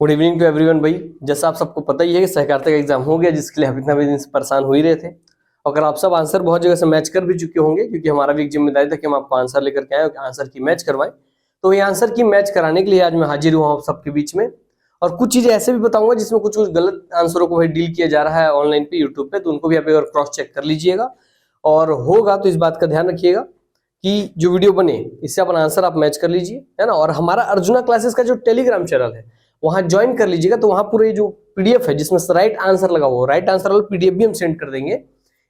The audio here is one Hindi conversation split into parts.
गुड इवनिंग टू एवरीवन भाई। जैसा आप सबको पता ही है कि सहकारिता का एग्जाम हो गया, जिसके लिए आप इतना दिन से परेशान हो ही रहे थे। अगर आप सब आंसर बहुत जगह से मैच कर भी चुके होंगे, क्योंकि हमारा भी एक जिम्मेदारी था कि हम आपको आंसर लेकर के आए और आंसर की मैच करवाएं। तो ये आंसर की मैच कराने के लिए आज मैं हाजिर हुआ आप सबके बीच में, और कुछ चीजें ऐसे भी बताऊंगा जिसमें कुछ गलत आंसरों को भाई डील किया जा रहा है ऑनलाइन पे, यूट्यूब पे, तो उनको भी आप एक बार क्रॉस चेक कर लीजिएगा। और होगा तो इस बात का ध्यान रखिएगा कि जो वीडियो बने इससे अपन आंसर आप मैच कर लीजिए, है ना। और हमारा अर्जुना क्लासेस का जो टेलीग्राम चैनल है वहां ज्वाइन कर लीजिएगा, तो वहां पूरे जो पीडीएफ है जिसमें राइट आंसर लगा हुआ, राइट आंसर वाला पीडीएफ भी हम सेंड कर देंगे।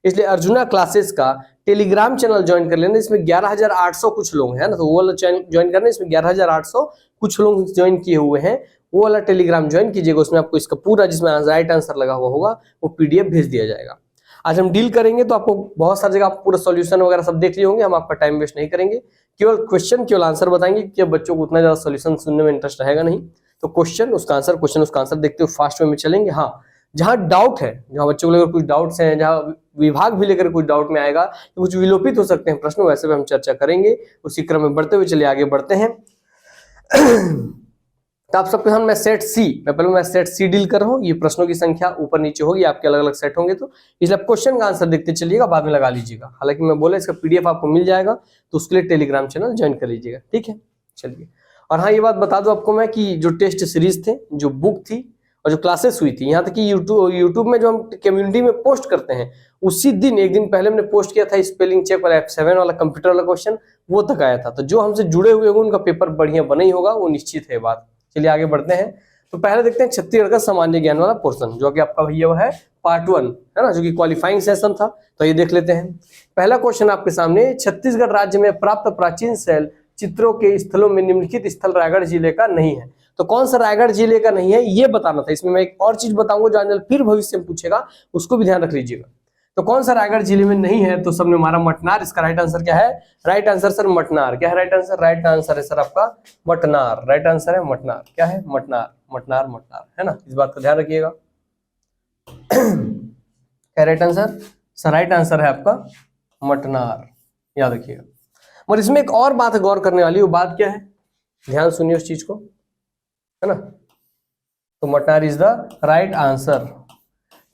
इसलिए अर्जुना क्लासेस का टेलीग्राम चैनल ज्वाइन कर लेना। इसमें 11,800 कुछ लोग हैं ना, तो वो वाला चैनल ज्वाइन करना। इसमें 11,800 कुछ लोग ज्वाइन किए हुए हैं, वो वाला टेलीग्राम ज्वाइन कीजिएगा। उसमें आपको इसका पूरा जिसमें राइट आंसर लगा हुआ होगा वो पीडीएफ भेज दिया जाएगा। आज हम डील करेंगे तो आपको बहुत सारी जगह आप पूरा सॉल्यूशन वगैरह सब देख लिए होंगे। हम आपका टाइम वेस्ट नहीं करेंगे, केवल क्वेश्चन केवल आंसर बताएंगे, कि बच्चों को उतना ज्यादा सॉल्यूशन सुनने में इंटरेस्ट रहेगा नहीं। तो क्वेश्चन उसका आंसर देखते हुए फास्ट वे में चलेंगे। हाँ, जहां डाउट है, जहां बच्चों को लेकर कुछ डाउट्स हैं, जहां विभाग भी लेकर कुछ डाउट में आएगा, तो कुछ विलोपित हो सकते हैं प्रश्न, वैसे भी हम चर्चा करेंगे। उसी क्रम में बढ़ते हुए चलिए आगे बढ़ते हैं। तो आप सबके सामने मैं सेट सी डील कर रहा हूँ। ये प्रश्नों की संख्या ऊपर नीचे होगी, आपके अलग अलग सेट होंगे, तो इसलिए आप क्वेश्चन का आंसर देखते चलिएगा, बाद में लगा लीजिएगा। हालांकि मैं बोला इसका पीडीएफ आपको मिल जाएगा, तो उसके लिए टेलीग्राम चैनल ज्वाइन कर लीजिएगा, ठीक है। चलिए, और हाँ, ये बात बता दो आपको मैं कि जो टेस्ट सीरीज थे, जो बुक थी और जो क्लासेस हुई थी, यहाँ तक कि यूट्यूब में जो हम कम्युनिटी में पोस्ट करते हैं, उसी दिन एक दिन पहले हमने पोस्ट किया था स्पेलिंग चेक वाला F7 वाला कंप्यूटर वाला क्वेश्चन, वो तक आया था। तो जो हमसे जुड़े हुए होंगे उनका पेपर बढ़िया बना ही होगा, वो निश्चित है बात। चलिए आगे बढ़ते हैं। तो पहले देखते हैं छत्तीसगढ़ का सामान्य ज्ञान वाला पोर्शन, जो कि आपका भैया है पार्ट 1, है ना, जो कि क्वालिफाइंग सेशन था। तो ये देख लेते हैं। पहला क्वेश्चन आपके सामने, छत्तीसगढ़ राज्य में प्राप्त प्राचीन शैल चित्रों के स्थलों में निम्नलिखित स्थल रायगढ़ जिले का नहीं है। तो कौन सा रायगढ़ जिले का नहीं है ये बताना था। इसमें मैं एक और चीज बताऊंगा जो आने फिर भविष्य में पूछेगा, उसको भी ध्यान रख लीजिएगा। तो कौन सा रायगढ़ जिले में नहीं है, तो सबने हमारा मटनार। इसका राइट आंसर क्या है? राइट आंसर सर मटनार। क्या है राइट आंसर? राइट आंसर है सर आपका मटनार। राइट आंसर है मटनार। क्या है? मटनार, मटनार, मटनार, है ना। इस बात का ध्यान रखिएगा। क्या right answer? Sir right answer है आपका मटनार, याद रखिएगा। और इसमें एक और बात गौर करने वाली, वो बात क्या है? ध्यान सुनिए उस चीज को, है ना। तो Matnar is the right answer,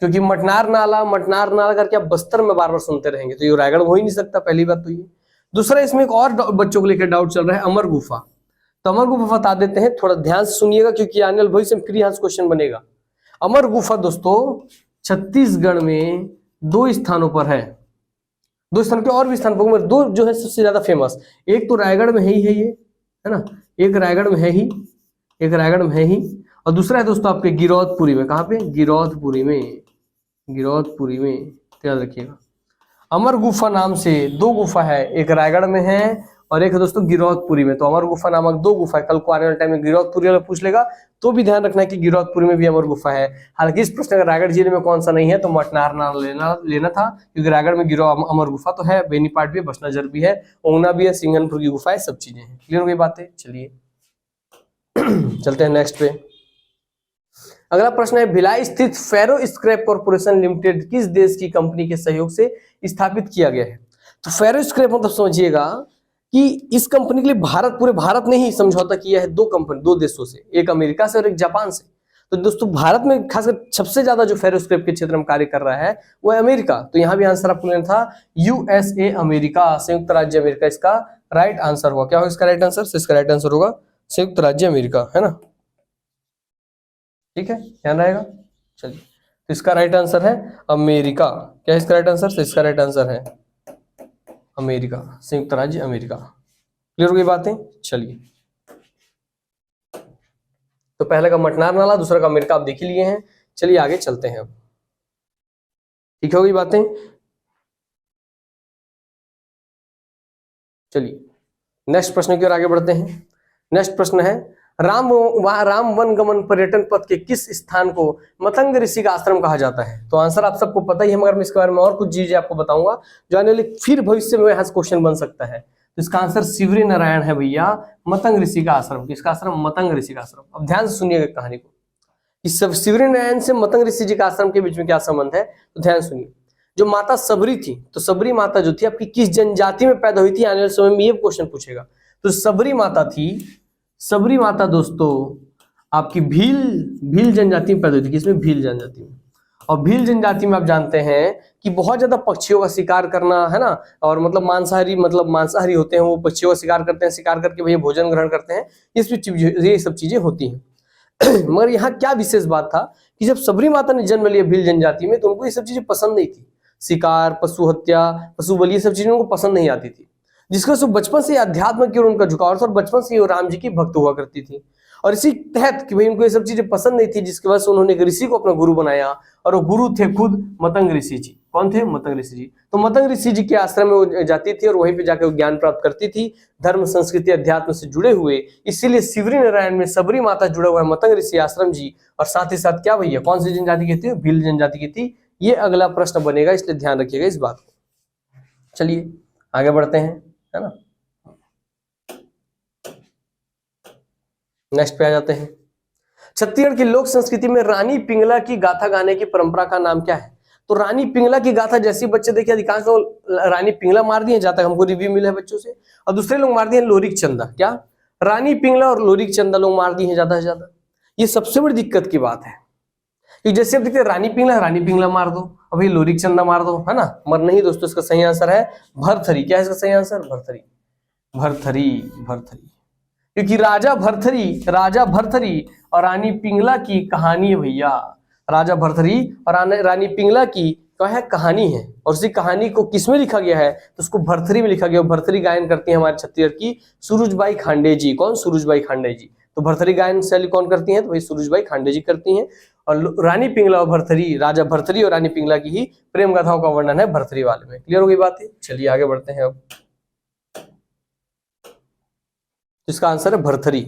क्योंकि मटनार नाला करके आप बस्तर में बार बार सुनते रहेंगे, तो ये रायगढ़ हो ही नहीं सकता, पहली बात तो ये। दूसरा, इसमें एक और बच्चों को लेकर डाउट चल रहा है, अमर गुफा। तो अमर गुफा बता देते हैं, थोड़ा ध्यान से सुनिएगा, क्योंकि आने वाले भविष्य में फ्री हाउस क्वेश्चन बनेगा। अमर गुफा दोस्तों छत्तीसगढ़ में 2 स्थानों पर है। 2 स्थान के और भी स्थान पर, 2 जो है सबसे ज्यादा फेमस। एक तो रायगढ़ में है ही है ये, है ना, एक रायगढ़ में है ही, एक रायगढ़ में है ही, और दूसरा है दोस्तों आपके गिरौदपुरी में। कहाँ पे? गिरौदपुरी में, गिरौदपुरी में, तो याद रखिएगा। अमर गुफा नाम से 2 गुफा है, एक रायगढ़ में है और एक है दोस्तों गिरौदपुरी में। तो अमर गुफा नामक 2 गुफा है। कल को आने वाले टाइम में गिरौदपुरी वाला पूछ लेगा, तो भी ध्यान रखना है कि गिरौदपुरी में भी अमर गुफा है। हालांकि इस प्रश्न अगर रायगढ़ जिले में कौन सा नहीं है, तो मटनार नाम लेना था, क्योंकि रायगढ़ में अमर गुफा तो है, बेनीपाट भी है, बसनाजर भी है, ओंगना भी है, सिंघनपुर की गुफा है, सब चीजें हैं। क्लियर हो गई बातें? चलिए चलते हैं नेक्स्ट पे। अगला प्रश्न है, भिलाई स्थित फेरो स्क्रैप कॉर्पोरेशन लिमिटेड किस देश की कंपनी के सहयोग से स्थापित किया गया है? तो फेरो स्क्रैप मतलब समझिएगा कि इस कंपनी के लिए पूरे भारत ने ही समझौता किया है 2 देशों से, एक अमेरिका से और एक जापान से। तो दोस्तों भारत में खासकर सबसे ज्यादा जो फेरो स्क्रैप के क्षेत्र में कार्य कर रहा है वो है अमेरिका। तो यहाँ भी आंसर आपको लेना था USA, अमेरिका, संयुक्त राज्य अमेरिका इसका राइट आंसर होगा। क्या होगा इसका राइट आंसर? इसका राइट आंसर होगा संयुक्त राज्य अमेरिका, है ना, ठीक है, ध्यान रहेगा। चलिए, तो इसका राइट आंसर है अमेरिका। क्या है इसका राइट आंसर? तो इसका राइट आंसर है अमेरिका, संयुक्त राज्य अमेरिका। क्लियर हो गई बातें? चलिए, तो पहले का मटनार नाला, दूसरा का अमेरिका आप देख ही लिए हैं। चलिए आगे चलते हैं अब, ठीक हो गई बातें। चलिए नेक्स्ट प्रश्न की ओर आगे बढ़ते हैं। नेक्स्ट प्रश्न है, राम वन गमन पर्यटन पथ के किस स्थान को मतंग ऋषि का आश्रम कहा जाता है? तो आंसर आप सबको पता ही है, मगर मैं इसके बारे में और कुछ चीजें आपको बताऊंगा जो आने वाले फिर भविष्य में यहाँ क्वेश्चन बन सकता है। तो इसका आंसर शिवरी नारायण है भैया, मतंग ऋषि का आश्रम। किसका आश्रम? मतंग ऋषि का आश्रम। अब ध्यान से सुनिएगा कहानी को, इस शिवरी नारायण से मतंग ऋषि जी का आश्रम के बीच में क्या संबंध है, तो ध्यान सुनिए। जो माता सबरी थी, तो सबरी माता जो थी आपकी किस जनजाति में पैदा हुई थी? आने वाले समय में ये क्वेश्चन पूछेगा। तो सबरी माता थी, सबरी माता दोस्तों आपकी भील जनजाति में पैदा हुई थी। किसमें? भील जनजाति में। और भील जनजाति में आप जानते हैं कि बहुत ज्यादा पक्षियों का शिकार करना है ना, और मतलब मांसाहारी होते हैं वो, पक्षियों का शिकार करते हैं, शिकार करके भैया भोजन ग्रहण करते हैं, ये सब चीजें होती हैं। मगर यहाँ क्या विशेष बात था कि जब सबरी माता ने जन्म लिया भील जनजाति में, तो उनको ये सब चीजें पसंद नहीं थी। शिकार, पशु हत्या, पशु बलि, ये सब चीजें उनको पसंद नहीं आती थी, जिसका से बचपन से अध्यात्म की ओर उनका झुकाव था, और बचपन से वो राम जी की भक्त हुआ करती थी। और इसी तहत कि भाई उनको ये सब चीजें पसंद नहीं थी, जिसकी वजह से उन्होंने एक ऋषि को अपना गुरु बनाया, और वो गुरु थे खुद मतंग ऋषि जी। कौन थे? मतंग ऋषि जी। तो मतंग ऋषि जी के आश्रम में वो जाती थी और वहीं पे जाकर ज्ञान प्राप्त करती थी, धर्म, संस्कृति, अध्यात्म से जुड़े हुए। इसीलिए शिवरी नारायण में सबरी माता जुड़ा हुआ है मतंग ऋषि आश्रम जी, और साथ ही साथ क्या भैया, कौन सी जनजाति की थी? भील जनजाति की थी। ये अगला प्रश्न बनेगा, इसलिए ध्यान रखिएगा इस बात को। चलिए आगे बढ़ते हैं, है ना। नेक्स्ट पे आ जाते हैं। छत्तीसगढ़ की लोक संस्कृति में रानी पिंगला की गाथा गाने की परंपरा का नाम क्या है? तो रानी पिंगला की गाथा जैसे बच्चे देखिए, अधिकांश लोग रानी पिंगला मार दिए, जहां तक हमको रिव्यू मिला है बच्चों से, और दूसरे लोग मार दिए लोरिक चंदा। क्या? रानी पिंगला और लोरिक चंदा लोग मार दिए हैं ज्यादा से ज्यादा। ये सबसे बड़ी दिक्कत की बात है कि जैसे अब देखते रानी पिंगला मार दो, अभी लोरिक चंदा मार दो, है ना। मगर नहीं दोस्तों, इसका सही आंसर है भरथरी। क्या है इसका सही आंसर? भरथरी, भरथरी, भरथरी। क्योंकि राजा भरथरी और रानी पिंगला की कहानी है भैया। राजा भरथरी और रानी पिंगला की क्या है? कहानी है। और उसी कहानी को किसमें लिखा गया है? तो उसको भरथरी में लिखा गया। भरथरी गायन करती है हमारे छत्तीसगढ़ की सूरजबाई खांडे जी। कौन? सूरजबाई खांडे जी। तो भरथरी गायन शैली कौन करती है? तो भाई सूरजबाई खांडे जी करती हैं। और रानी पिंगला और भरथरी, राजा भरथरी और रानी पिंगला की ही प्रेम गाथाओं का वर्णन है भरथरी वाले में। क्लियर हो गई बात है? चलिए आगे बढ़ते हैं। अब इसका आंसर है भरथरी।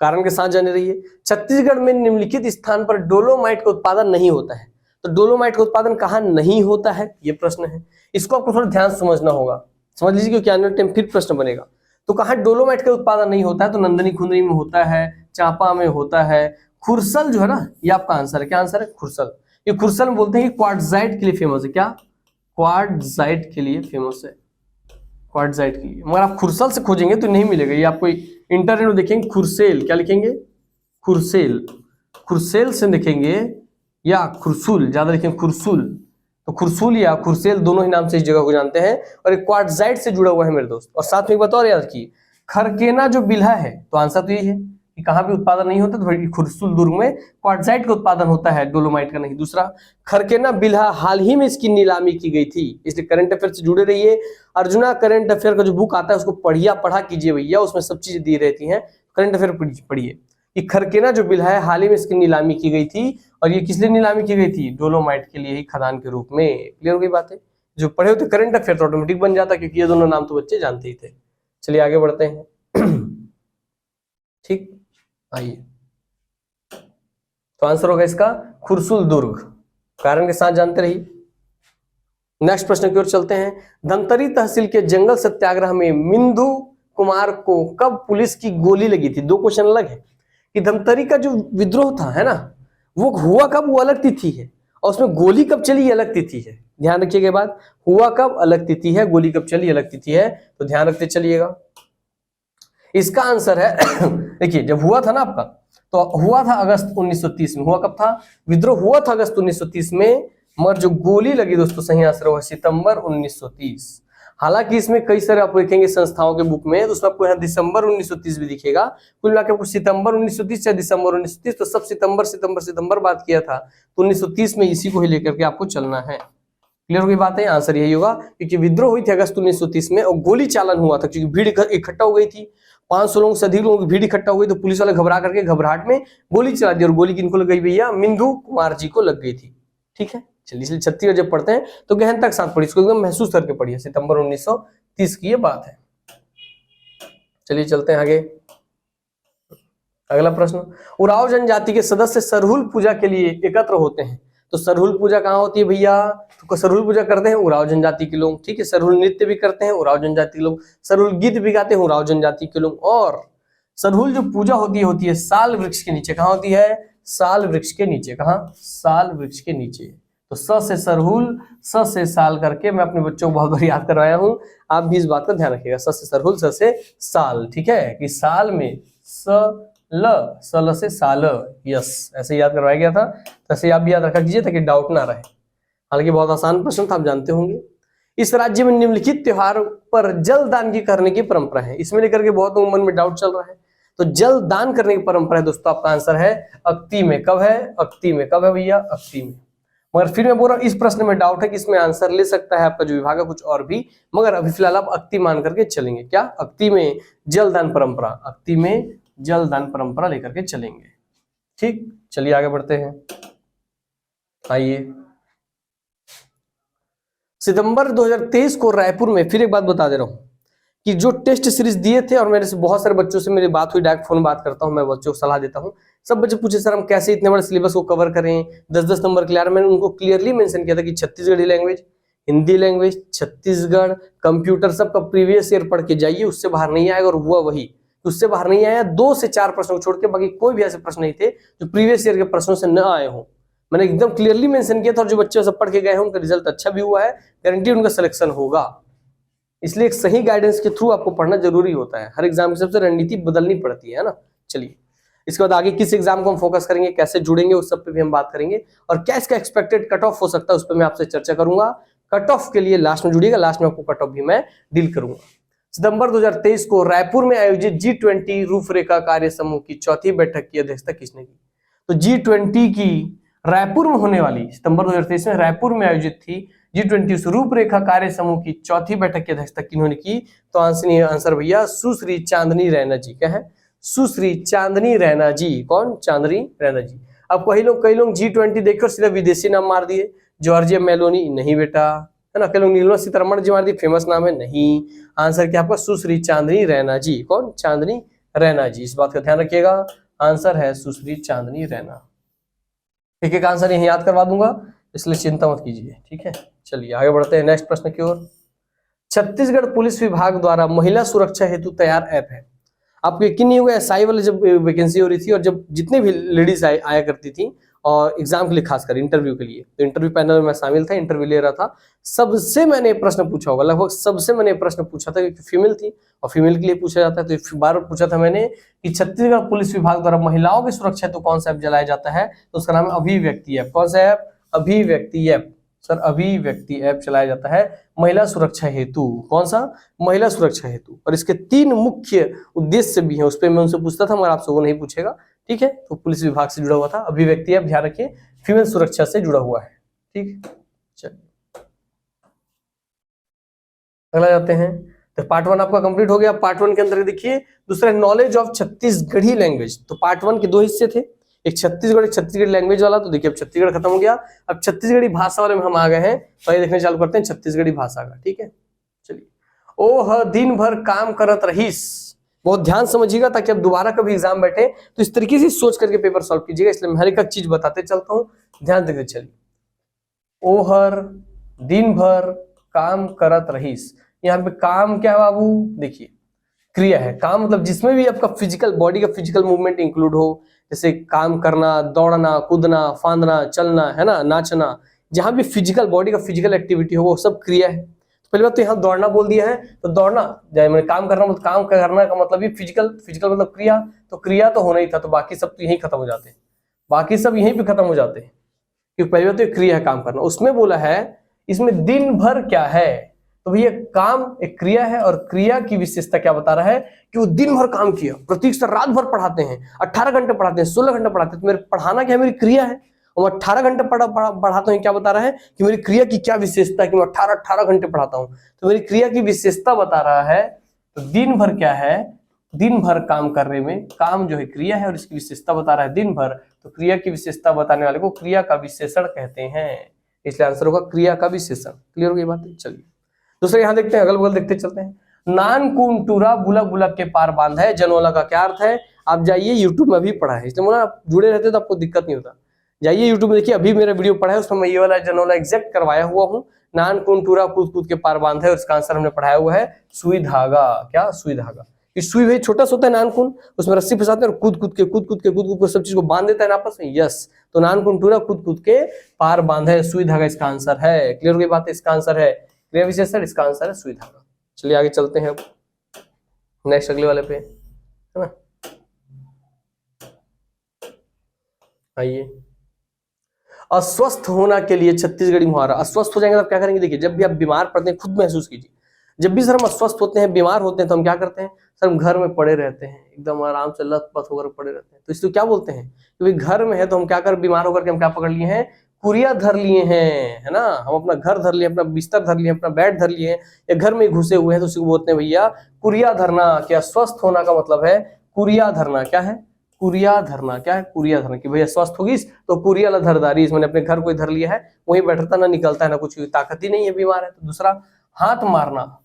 कारण के साथ जाने रहिए। छत्तीसगढ़ में निम्नलिखित स्थान पर डोलोमाइट का उत्पादन नहीं होता है। तो डोलोमाइट का उत्पादन कहाँ नहीं होता है, ये प्रश्न है। इसको आपको थोड़ा ध्यान समझना होगा। समझ लीजिए क्योंकि आने वाले टाइम फिर प्रश्न बनेगा। तो कहाँ डोलोमाइट का उत्पादन नहीं होता है? तो नंदनी खुंदरी में होता है, चांपा में होता है, खुरसल जो है ना, ये आपका आंसर है। क्या आंसर है? खुरसल। ये खुरसल में बोलते हैं कि क्वार्टजाइट के लिए फेमस है। क्या? क्वार्टजाइट के लिए फेमस है, क्वार्टजाइट के लिए। मगर आप खुरसल से खोजेंगे तो नहीं मिलेगा। ये आपको इंटरनेट में देखेंगे खुरसेल, क्या लिखेंगे? खुरसेल। खुरसेल से देखेंगे या खुरसुल, ज्यादा लिखेंगे खुरसुल। तो खुरसुल या खुरसेल दोनों ही नाम से इस जगह को जानते हैं, और एक क्वार्टजाइट से जुड़ा हुआ है मेरे दोस्त। और साथ में एक बात और याद रखिए, खरकेना जो बिल्हा है, तो आंसर तो यही है कि कहाँ पे उत्पादन नहीं होता, तो खुरसुल दुर्ग में क्वार्टजाइट का उत्पादन होता है, डोलोमाइट का नहीं। दूसरा, खरकेना बिल्हा हाल ही में इसकी नीलामी की गई थी। इसलिए करंट अफेयर से जुड़े रहिए। अर्जुना करंट अफेयर का जो बुक आता है उसको पढ़ा कीजिए भैया, उसमें सब चीजें दी रहती हैं। करंट अफेयर पढ़िए कि खरकेना जो बिल्हा है हाल ही में इसकी नीलामी की गई थी, और ये किस लिए नीलामी की गई थी? डोलोमाइट के लिए ही, खदान के रूप में। क्लियर हो गई बात है? जो पढ़े होते करंट अफेयर तो ऑटोमेटिक बन जाता, क्योंकि ये दोनों नाम तो बच्चे जानते ही थे। चलिए आगे बढ़ते हैं। ठीक, आइए। तो आंसर होगा इसका खुरसुल दुर्ग। कारण के साथ जानते रहिए। नेक्स्ट प्रश्न की ओर चलते हैं। धमतरी तहसील के जंगल सत्याग्रह में मिंदु कुमार को कब पुलिस की गोली लगी थी? दो क्वेश्चन अलग है कि धमतरी का जो विद्रोह था, है ना, वो हुआ कब, वो अलग तिथि है, और उसमें गोली कब चली, ये अलग तिथि है। ध्यान रखिएगा बात, हुआ कब अलग तिथि है, गोली कब चली अलग तिथि है, तो ध्यान रखते चलिएगा। इसका आंसर है देखिए, जब हुआ था ना आपका, तो हुआ था अगस्त 1930 में। हुआ कब था? विद्रोह हुआ था अगस्त 1930 में, मगर जो गोली लगी दोस्तों, सही आंसर हुआ सितंबर 1930। हालांकि इसमें कई सारे आप देखेंगे संस्थाओं के बुक में, तो उसमें आपको यहाँ दिसंबर 1930 भी दिखेगा। कुल मिलाकर आपको सितंबर 1930 या दिसंबर 1930, तो सब सितंबर बात किया था, तो 1930 में इसी को ही लेकर के आपको चलना है। क्लियर हो गई बात है? आंसर यही होगा, क्योंकि विद्रोह हुई थी अगस्त 1930 में, और गोली चालन हुआ था, क्योंकि भीड़ इकट्ठा हो गई थी। 500 लोगों से अधिक लोगों की भीड़ इकट्ठा हो गई, तो पुलिस वाले घबरा करके घबराहट में गोली चला दी, और गोली किनको लग गई भैया? मिंदु कुमार जी को लग गई थी। ठीक है, चलिए। इसलिए छत्तीसगढ़ जब पढ़ते हैं तो गहनता के साथ पढ़िए, इसको एकदम महसूस करके पढ़िए। सितंबर 1930 की ये बात है। चलिए चलते हैं आगे। अगला प्रश्न, उराव जनजाति के सदस्य सरहुल पूजा के लिए एकत्र होते हैं। तो सरहुल पूजा कहाँ होती है भैया? तो सरहुल पूजा करते हैं उराव जनजाति के लोग। ठीक है, सरहुल नृत्य भी करते हैं उराव जनजाति के लोग, सरहुल गीत भी गाते हैं उराव जनजाति के लोग। और सरहुल जो पूजा होती है साल वृक्ष के नीचे। कहाँ होती है? साल वृक्ष के नीचे। कहाँ? साल वृक्ष के नीचे। तो स से सरहुल, स से साल करके मैं अपने बच्चों को बहुत बार याद करवाया हूँ, आप भी इस बात का ध्यान रखिएगा। स से सरहुल, स से साल। ठीक है, कि साल में स ल, सल से साल, यस, ऐसे याद करवाया गया था, ऐसे आप भी याद रखा कीजिए ताकि डाउट ना रहे। हालांकि बहुत आसान प्रश्न था, आप जानते होंगे। इस राज्य में निम्नलिखित त्योहार पर जल दान की करने की परंपरा है। इसमें लेकर के बहुत लोगों मन में डाउट चल रहा है। तो जल दान करने की परंपरा है दोस्तों, आपका आंसर है अक्ति में। कब है? अक्ति में। कब है भैया? अक्ति में। मगर फिर मैं बोल रहा हूँ, इस प्रश्न में डाउट है कि इसमें आंसर ले सकता है आपका जो विभाग है कुछ और भी, मगर अभी फिलहाल आप अक्ति मान करके चलेंगे। क्या? अक्ति में जलदान परंपरा, अक्ति में जलदान परंपरा लेकर के चलेंगे। ठीक, चलिए आगे बढ़ते हैं। आइए, सितंबर 2023 को रायपुर में, फिर एक बात बता दे रहा हूं कि जो टेस्ट सीरीज दिए थे, और मेरे से बहुत सारे बच्चों से मेरी बात हुई, डायरेक्ट फोन बात करता हूं, मैं बच्चों को सलाह देता हूं। सब बच्चे पूछे सर हम कैसे इतने बड़े सिलेबस को कवर करें, 10-10 नंबर क्लियर। मैंने उनको क्लियरली मेंशन किया था कि Chhattisgarhi language, Hindi language, Chhattisgarh computer सबका प्रीवियस ईयर पढ़ के जाइए, उससे बाहर नहीं आएगा। और हुआ वही, उससे बाहर नहीं आया। 2 से 4 प्रश्नों को छोड़ के बाकी कोई भी ऐसे प्रश्न नहीं थे जो प्रीवियस ईयर के प्रश्नों से न आए हों। मैंने एकदम क्लियरली मेंशन किया था, और जो बच्चे सब पढ़ के गए हैं उनका रिजल्ट अच्छा भी हुआ है, गारंटी उनका सिलेक्शन होगा। इसलिए एक सही गाइडेंस के थ्रू आपको पढ़ना जरूरी होता है। हर एग्जाम की सबसे रणनीति बदलनी पड़ती है ना। चलिए, इसके बाद आगे किस एग्जाम को हम फोकस करेंगे, कैसे जुड़ेंगे, उस सब पे भी हम बात करेंगे, और क्या इसका एक्सपेक्टेड कट ऑफ हो सकता है उस पर मैं आपसे चर्चा करूंगा। कट ऑफ के लिए लास्ट में जुड़िएगा, लास्ट में आपको कट ऑफ भी मैं डील करूंगा। सितंबर 2023 को रायपुर में आयोजित G20 रूपरेखा कार्य समूह की 4थी बैठक की अध्यक्षता किसने की? तो G20 की रायपुर में होने वाली, सितंबर 2023 में रायपुर में आयोजित थी G20 रूपरेखा कार्य समूह की 4थी बैठक की अध्यक्षता किन्होंने की? तो आंसर भैया सुश्री चांदनी रैना जी। क्या है? सुश्री चांदनी रैना जी। कौन? चांदनी रैना जी। अब कई लोग G20 देखकर सीधा विदेशी नाम मार दिए, जॉर्जिया मेलोनी, नहीं बेटा, है ना। कई लोग नीलमा सीतारमण जी मार दिए, फेमस नाम है, नहीं। आंसर क्या आपका? सुश्री चांदनी रैना जी। कौन? चांदनी रैना जी। इस बात का ध्यान रखिएगा, आंसर है सुश्री चांदनी रैना। एक एक आंसर यही याद करवा दूंगा, इसलिए चिंता मत कीजिए, ठीक है। चलिए आगे बढ़ते हैं नेक्स्ट प्रश्न की ओर। छत्तीसगढ़ पुलिस विभाग द्वारा महिला सुरक्षा हेतु तैयार ऐप है। आपको यकीन नहीं होगा, एसआई वाले जब वैकेंसी हो रही थी और जब जितने भी लेडीज आया करती थी और एग्जाम के लिए, खासकर इंटरव्यू के लिए, तो इंटरव्यू पैनल में मैं शामिल था, इंटरव्यू ले रहा था, सबसे मैंने प्रश्न पूछा होगा, लगभग सबसे मैंने प्रश्न पूछा था, क्योंकि फीमेल थी और फीमेल के लिए पूछा जाता है, तो बार पूछा था मैंने कि छत्तीसगढ़ पुलिस विभाग द्वारा महिलाओं की सुरक्षा हेतु कौन सा ऐप चलाया जाता है? तो उसका नाम है अभिव्यक्ति ऐप। कौन सा ऐप? अभिव्यक्ति ऐप। सर, अभिव्यक्ति ऐप चलाया जाता है महिला सुरक्षा हेतु। कौन सा? महिला सुरक्षा हेतु। और इसके 3 मुख्य उद्देश्य भी हैं, उस पर मैं उनसे पूछता था, मगर आपसे वो नहीं पूछेगा, ठीक है। तो पुलिस विभाग से जुड़ा हुआ था अभिव्यक्ति ऐप, ध्यान रखिए, फीमेल सुरक्षा से जुड़ा हुआ है, ठीक। चलिए अगला जाते हैं। तो पार्ट 1 आपका कंप्लीट हो गया। पार्ट 1 के अंदर देखिए, दूसरा नॉलेज ऑफ छत्तीसगढ़ी लैंग्वेज। तो पार्ट 1 के 2 हिस्से थे, एक छत्तीसगढ़ी लैंग्वेज वाला। तो देखिए अब छत्तीसगढ़ खत्म हो गया, अब छत्तीसगढ़ी भाषा वाले में हम आ गए हैं। तो ये देखने चालू करते हैं छत्तीसगढ़ी भाषा का, ठीक है। चलिए, ओह दिन भर काम करत रहीस। बहुत ध्यान समझिएगा, ताकि अब दोबारा कभी एग्जाम बैठे तो इस तरीके से सोच करके पेपर सॉल्व कीजिएगा, इसलिए मैं हर एक चीज बताते चलता हूँ, ध्यान देते चलिए। ओहर दिन भर काम करत रहीस, यहाँ पे काम क्या है बाबू? देखिए, क्रिया है। काम मतलब जिसमें भी आपका फिजिकल बॉडी का फिजिकल मूवमेंट इंक्लूड हो, जैसे काम करना, दौड़ना, कूदना, फांदना, चलना, है ना, नाचना, जहां भी फिजिकल बॉडी का फिजिकल एक्टिविटी हो वो सब क्रिया है। तो पहली बात तो यहाँ दौड़ना बोल दिया है, तो दौड़ना, मैंने काम करना मतलब काम करना का मतलब भी फिजिकल मतलब क्रिया, तो क्रिया तो होना ही था, तो बाकी सब तो यहीं खत्म हो जाते हैं, बाकी सब यहीं पे खत्म हो जाते हैं, क्योंकि पहली बात तो क्रिया है काम करना। उसमें बोला है इसमें दिन भर क्या है, तो भैया काम एक क्रिया है, और क्रिया की विशेषता क्या बता रहा है कि वो दिन भर काम किया। प्रतीक सर रात भर पढ़ाते हैं, 18 घंटे पढ़ाते हैं, 16 घंटे पढ़ाते हैं, तो मेरे पढ़ाना क्या है? मेरी क्रिया है। और मैं 18 घंटे पढ़ाता हूँ, क्या बता रहा है कि मेरी क्रिया की क्या विशेषता है कि मैं 18 घंटे पढ़ाता हूँ, तो मेरी क्रिया की विशेषता बता रहा है। तो दिन भर क्या है? दिन भर काम करने में, काम जो है क्रिया है और इसकी विशेषता बता रहा है दिन भर, तो क्रिया की विशेषता बताने वाले को क्रिया का विशेषण कहते हैं, इसलिए आंसर होगा क्रिया का विशेषण। क्लियर हो गई बात? चलिए दूसरे यहाँ देखते हैं, अगल बगल देखते चलते हैं। नान कुंटूरा बुलक बुलक के पार बांध है, जनोला का क्या अर्थ है? आप जाइए, यूट्यूब में भी पढ़ा है, इसलिए बोला आप जुड़े रहते तो आपको दिक्कत नहीं होता। जाइए यूट्यूब में देखिए, अभी मेरा वीडियो पढ़ा है, उसमें मैं ये वाला जनोला एग्जैक्ट करवाया हुआ हूँ। नान कुंटूरा कूद कूद के पार बांध है, और इसका आंसर हमने पढ़ाया हुआ है सुई धागा। क्या? सुई धागा। सुई भाई छोटा सा होता है नानकुन, उसमें रस्सी फंसाते हैं और कूद कूद के सब चीज को बांध देता है आपस में। यस, तो नानकुंटूरा कूद कूद के पार बांध है, सुई धागा इसका आंसर है। क्लियर हो गई बात? इसका आंसर है क्रिया विशेषण, इसका आंसर है सुई धागा। चलिए आगे चलते हैं अब नेक्स्ट अगले वाले पे, है ना। आइए, अस्वस्थ होना के लिए छत्तीसगढ़ी मुहावरा। अस्वस्थ हो जाएंगे तो क्या करेंगे? देखिए, जब भी आप बीमार पड़ते हैं, खुद महसूस कीजिए, जब भी सर हम अस्वस्थ होते हैं, बीमार होते हैं, तो हम क्या करते हैं? सर हम घर में पड़े रहते हैं, एकदम आराम से लत-पत होकर पड़े रहते हैं। तो इसको क्या बोलते हैं? क्योंकि घर में है तो हम क्या कर, बीमार होकर के हम क्या पकड़ लिए हैं? कुरिया धर लिए हैं, है ना? हम अपना घर धर लिए, अपना बिस्तर धर लिए, अपना बेड धर लिए हैं, या घर में घुसे हुए हैं, तो उसी को बोलते हैं भैया कुरिया धरना। क्या स्वस्थ होना का मतलब है कुरिया धरना। क्या है? कुरिया धरना। क्या है? कुरिया धरना, कि भैया स्वस्थ होगी तो कुरिया ला धरदारी, मैंने अपने घर को धर लिया है, वहीं बैठता ना निकलता है ना कुछ, ताकत ही नहीं है, बीमार है। तो दूसरा, हाथ मारना।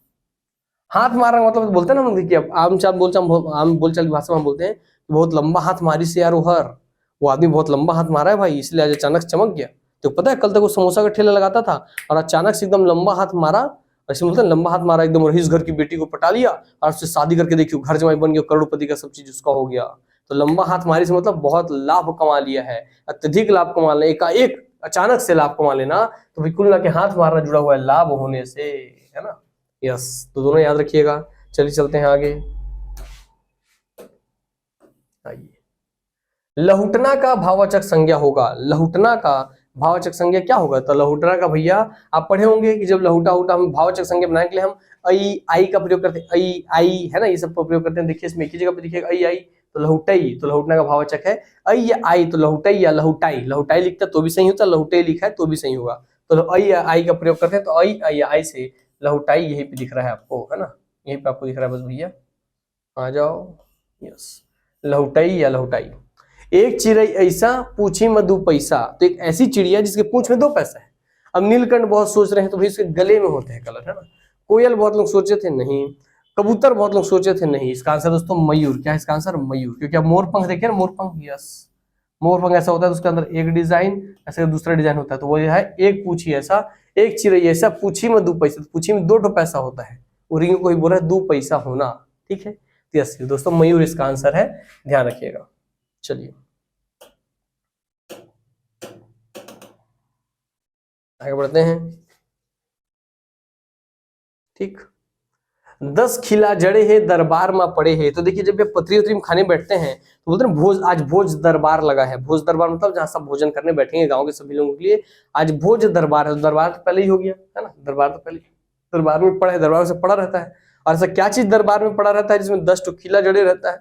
हाथ मारना मतलब बोलते हैं ना हम, देखिए आम बोलचाल की भाषा में हम बोलते हैं बहुत लंबा हाथ मारी से यार वो आदमी बहुत लंबा हाथ मारा है भाई, इसलिए आज अचानक चमक गया। तो पता है कल तक वो समोसा का ठेला लगाता था और अचानक से एकदम लंबा हाथ मारा, ऐसे बोलते हैं लंबा हाथ मारा एकदम, और इस घर की बेटी को पटा लिया और उससे शादी करके देखियो घर जमाई बन गया, करोड़पति का सब चीज उसका हो गया। तो लंबा हाथ मारी से मतलब बहुत लाभ कमा लिया है, अत्यधिक लाभ कमा लेना, एकाएक अचानक से लाभ कमा लेना, तो बिल्कुल ना कि हाथ मारना जुड़ा हुआ है लाभ होने से, है ना? यस, तो दोनों याद रखिएगा। चलिए चलते हैं आगे। आइए, लहुटना का भाववाचक संज्ञा होगा। लहुटना का भाववाचक संज्ञा क्या होगा? तो लहुटना का भैया आप पढ़े होंगे कि जब लहुटा उटा हम भाववाचक संज्ञा बनाने के लिए हम आई का प्रयोग करते हैं, आई है ना, ये सब का प्रयोग करते हैं। देखिए इसमें एक ही जगह पे दिखेगा आई, तो लहुटई, तो लहुटना का भाववाचक है या आई, तो लहुटई या लहुटाई। लहुटाई लिखता तो भी सही होता, लहुटई लिखा है तो भी सही होगा। तो आई का प्रयोग करते हैं, तो आई से लहुटाई यही पे दिख रहा है आपको, है ना? यही पे आपको दिख रहा है, बस भैया आ जाओ। यस, लहुटाई या लहुटाई। एक चिड़ै ऐसा पूछी में 2 पैसा। तो एक ऐसी चिड़िया जिसके पूंछ में 2 पैसा है। अब नीलकंठ बहुत सोच रहे हैं तो भाई उसके गले में होते हैं कलर, है ना? कोयल बहुत लोग सोचे थे, नहीं। कबूतर बहुत लोग सोचे थे, नहीं। इसका आंसर दोस्तों मयूर। क्या है इसका आंसर? मयूर। क्योंकि आप मोर पंख देखिए ना, मोर पंख, यस, मोर पंख ऐसा होता है तो उसके अंदर एक डिजाइन, ऐसे दूसरा डिजाइन होता है, तो वो है एक पूछी ऐसा, एक चिड़ै ऐसा पूछी में 2 पैसा। पूछी में 2 पैसा होता है, रिंग को ही बोला है 2 पैसा होना, ठीक है? यस दोस्तों, मयूर इसका आंसर है, ध्यान रखिएगा। चलिए आगे बढ़ते हैं। ठीक, 10 खिला जड़े है दरबार में पड़े है। तो देखिए जब ये पथरी उतरी में खाने बैठते हैं तो बोलते हैं भोज, आज भोज दरबार लगा है। भोज दरबार मतलब जहाँ सब भोजन करने बैठेंगे गांव के सभी लोगों के लिए, आज भोज दरबार है। तो दरबार तो पहले ही हो गया, है ना? दरबार तो पहले, दरबार में पड़ा है, दरबार से पड़ा रहता है। और ऐसा क्या चीज दरबार में पड़ा रहता है जिसमें 10 खिला जड़े रहता है?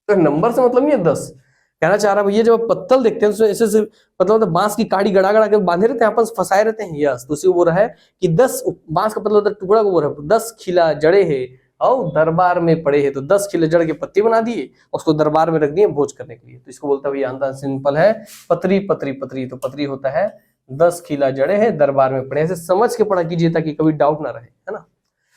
तो नंबर से मतलब नहीं है 10, कहना चाह रहा भैया जब आप पत्तल देखते हैं तो ऐसे मतलब बांस की काड़ी गड़ा गड़ा के बांधे रहते हैं, आपस फंसाए रहते हैं। यस, तो उसी को बोल रहा है कि 10 बांस का पतला टुकड़ा को बोल रहा है 10 खिला जड़े है और दरबार में पड़े हैं। तो 10 खिला जड़ के पत्ते बना दिए, उसको दरबार में रख दिए भोज करने के लिए। तो इसको बोलता है भैया आंसर सिंपल है पतरी। पतरी पतरी, तो पतरी होता है 10 खिला जड़े है दरबार में पड़े। ऐसे समझ के पढ़ा कीजिए ताकि कभी डाउट ना रहे, है ना?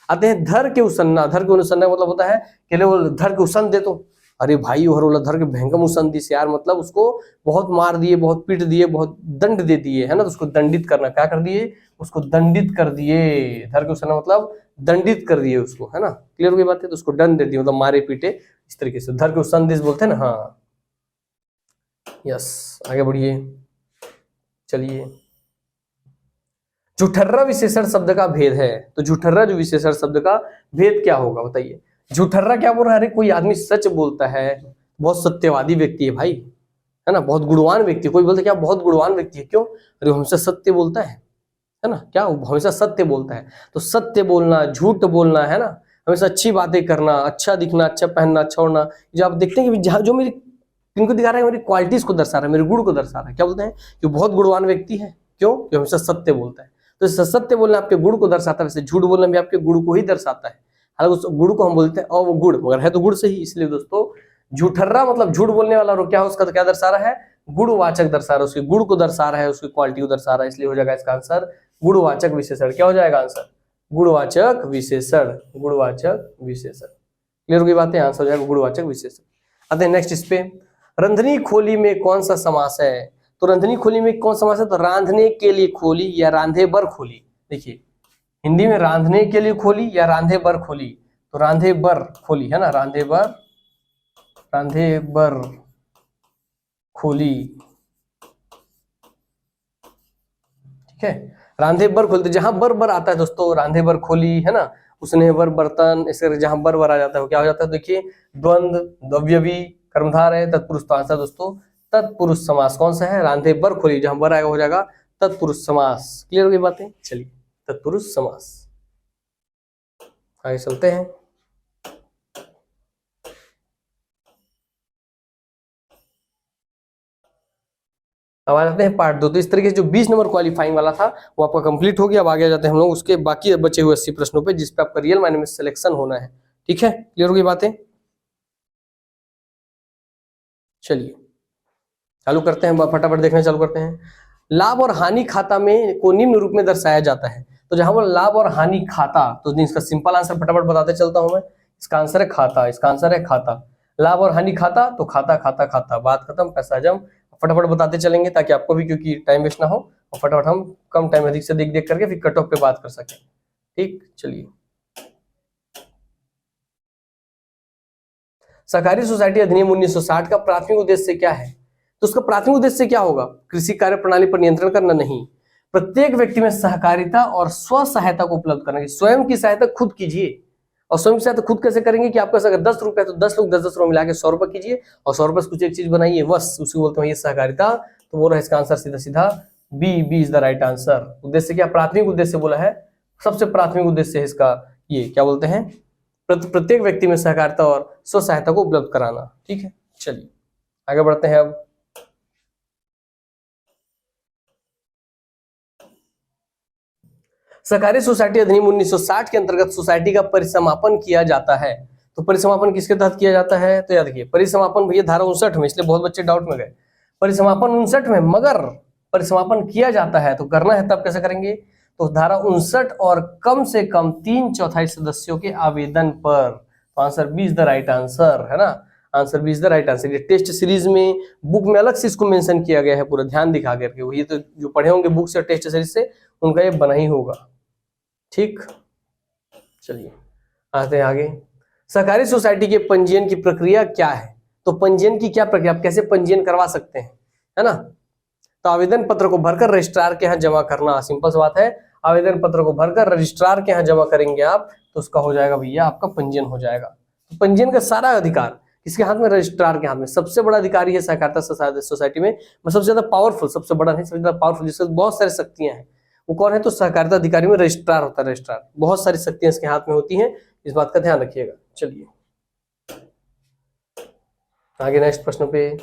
आते हैं धर के उसन्ना। धर के उसन्ना मतलब होता है कि वो धर के उसन दे, तो अरे भाई और धर के भयंकर उसन दी यार, मतलब उसको बहुत मार दिए, बहुत पीट दिए, बहुत दंड दे दिए, है ना? तो उसको दंडित करना, क्या कर दिए? उसको दंडित कर दिए। धर के उसन्ना मतलब दंडित कर दिए उसको, है ना? क्लियर हो गई बात है? तो उसको दंड दे दिए मतलब मारे पीटे, इस तरीके से धर के उसन बोलते हैं ना। हाँ यस, आगे बढ़िए। चलिए, जुठर्रा विशेषण शब्द का भेद है। तो जुठर्रा जो विशेषण शब्द का भेद क्या होगा बताइए? जुठर्रा क्या बोल रहा है? अरे कोई आदमी सच बोलता है, बहुत सत्यवादी व्यक्ति है भाई, है ना? बहुत गुणवान व्यक्ति। कोई बोलता है क्या बहुत गुणवान व्यक्ति है, क्यों? अरे हमेशा सत्य बोलता है ना? क्या हमेशा सत्य बोलता है? तो सत्य बोलना, झूठ बोलना, है ना? हमेशा अच्छी बातें करना, अच्छा दिखना, अच्छा पहनना, अच्छा उड़ना, जो आप देखते हैं कि जो मेरी इनको दिखा रहा है, मेरी क्वालिटीज को दर्शा रहा है, मेरे गुण को दर्शा रहा है। क्या बोलते हैं कि बहुत गुणवान व्यक्ति है, क्यों? कि हमेशा सत्य बोलता है। तो सत्य बोलना आपके गुण को दर्शाता है, वैसे झूठ बोलना भी आपके गुण को ही दर्शाता है। हालांकि उस गुण को हम बोलते हैं अवगुण, मगर है तो गुण से ही। इसलिए दोस्तों झूठर्रा मतलब झूठ बोलने वाला, और क्या है उसका? तो क्या दर्शा रहा है? गुणवाचक दर्शा रहा है, उसके गुण को दर्शा रहा है, उसकी क्वालिटी को दर्शा रहा है। इसलिए हो जाएगा इसका आंसर गुणवाचक विशेषण। क्या हो जाएगा आंसर? गुणवाचक विशेषण। गुणवाचक विशेषण। क्लियर हो गई बातें? आंसर हो जाएगा गुणवाचक विशेषण। आते हैं नेक्स्ट इस पे, रंधनी खोली में कौन सा समास है? तो रंधनी खोली में कौन समास है? तो रांधने के लिए खोली या रांधे बर खोली। देखिए हिंदी में रांधने के लिए खोली या रांधे बर खोली, तो रांधे बर खोली, है ना? रांधे बर खोली, ठीक है? रांधे बर खोली, तो जहां बर बर आता है दोस्तों, रांधे बर खोली, है ना? उसने बर बर्तन, इसे जहां बर बर आ जाता है वो क्या हो जाता है? देखिए द्वंद, द्रव्यवी, कर्मधार है, तत्पुरुष। तो आंसर दोस्तों तत्पुरुष समास कौन सा है, रांधे बर खोली, जहां बर आएगा हो जाएगा तत्पुरुष समास। क्लियर हो गई बातें, चलिए तत्पुरुष समास आगे चलते हैं। अब आ जाते हैं पार्ट 2। तो इस तरीके से जो 20 नंबर क्वालिफाइंग वाला था वो आपका कंप्लीट हो गया। अब आगे आ जाते हैं हम लोग उसके बाकी बचे हुए 80 प्रश्नों पे, जिस पे आपका रियल मायने में सिलेक्शन होना है। ठीक है, क्लियर हो गई बातें, चलिए चालू करते हैं, फटाफट देखना चालू करते हैं। लाभ और हानि खाता में को निम्न रूप में दर्शाया जाता है। तो जहां पर लाभ और हानि खाता, तो इसका सिंपल आंसर फटाफट बताते चलता हूं मैं। इसका आंसर है खाता, इसका आंसर है खाता। लाभ और हानि खाता, तो खाता खाता खाता, बात खत्म, पैसा जम। फटाफट बताते चलेंगे ताकि आपको भी, क्योंकि टाइम वेस्ट ना हो, और फटाफट हम कम टाइम अधिक से देख देख करके फिर कट ऑफ पे बात कर सकें। ठीक, चलिए। सहकारी सोसाइटी अधिनियम 1960 का प्राथमिक उद्देश्य क्या है? तो उसका प्राथमिक उद्देश्य क्या होगा? कृषि कार्य प्रणाली पर नियंत्रण करना नहीं, प्रत्येक व्यक्ति में सहकारिता और स्व सहायता को उपलब्ध करना। स्वयं की सहायता खुद कीजिए, और स्वयं की सहायता खुद कैसे करेंगे कि आपका अगर 10 रुपए है तो 10 लोग 10-10 रुपए मिला के 100 रुपए कीजिए, और 100 रुपए से कुछ एक चीज बनाइए, बस उसी बोलते हैं ये सहकारिता। तो बोला इसका आंसर सीधा सीधा B is the right answer. उद्देश्य क्या? प्राथमिक उद्देश्य बोला है, सबसे प्राथमिक उद्देश्य है इसका ये, क्या बोलते हैं, प्रत्येक व्यक्ति में सहकारिता और स्व सहायता को उपलब्ध कराना। ठीक है, चलिए आगे बढ़ते हैं। अब सहकारी सोसाइटी अधिनियम 1960 के अंतर्गत सोसाइटी का परिसमापन किया जाता है। तो परिसमापन किसके तहत किया जाता है? तो याद रखिए, परिसमापन भैया धारा 59 में, इसलिए बहुत बच्चे डाउट में गए। परिसमापन 59 में, मगर परिसमापन किया जाता है तो करना है तब कैसे करेंगे? तो धारा 59 और कम से कम 3/4 सदस्यों के आवेदन पर। तो answer B is the right answer, है ना, answer B is the right answer. ये टेस्ट सीरीज में बुक में अलग से इसको मेंशन किया गया है, पूरा ध्यान दिखा करके। ये तो जो पढ़े होंगे बुक से टेस्ट सीरीज से, उनका ये बना ही होगा। ठीक, चलिए आते हैं आगे। सहकारी सोसाइटी के पंजीयन की प्रक्रिया क्या है? तो पंजीयन की क्या प्रक्रिया, आप कैसे पंजीयन करवा सकते हैं, है ना? तो आवेदन पत्र को भरकर रजिस्ट्रार के यहाँ जमा करना, सिंपल सी बात है। आवेदन पत्र को भरकर रजिस्ट्रार के यहाँ जमा करेंगे आप, तो उसका हो जाएगा भैया आपका पंजीयन हो जाएगा। तो पंजीयन का सारा अधिकार किसके हाथ में? रजिस्ट्रार के हाथ में। सबसे बड़ा अधिकारी है सहकारिता सोसाइटी में, सबसे ज्यादा पावरफुल, सबसे बड़ा नहीं, सबसे ज्यादा पावरफुल, जिसके बहुत सारी शक्तियां हैं, वो कौन है? तो सहकारिता अधिकारी में रजिस्ट्रार होता है। रजिस्ट्रार, बहुत सारी शक्तियां इसके हाथ में होती हैं, इस बात का ध्यान रखिएगा। चलिए आगे नेक्स्ट प्रश्न पे।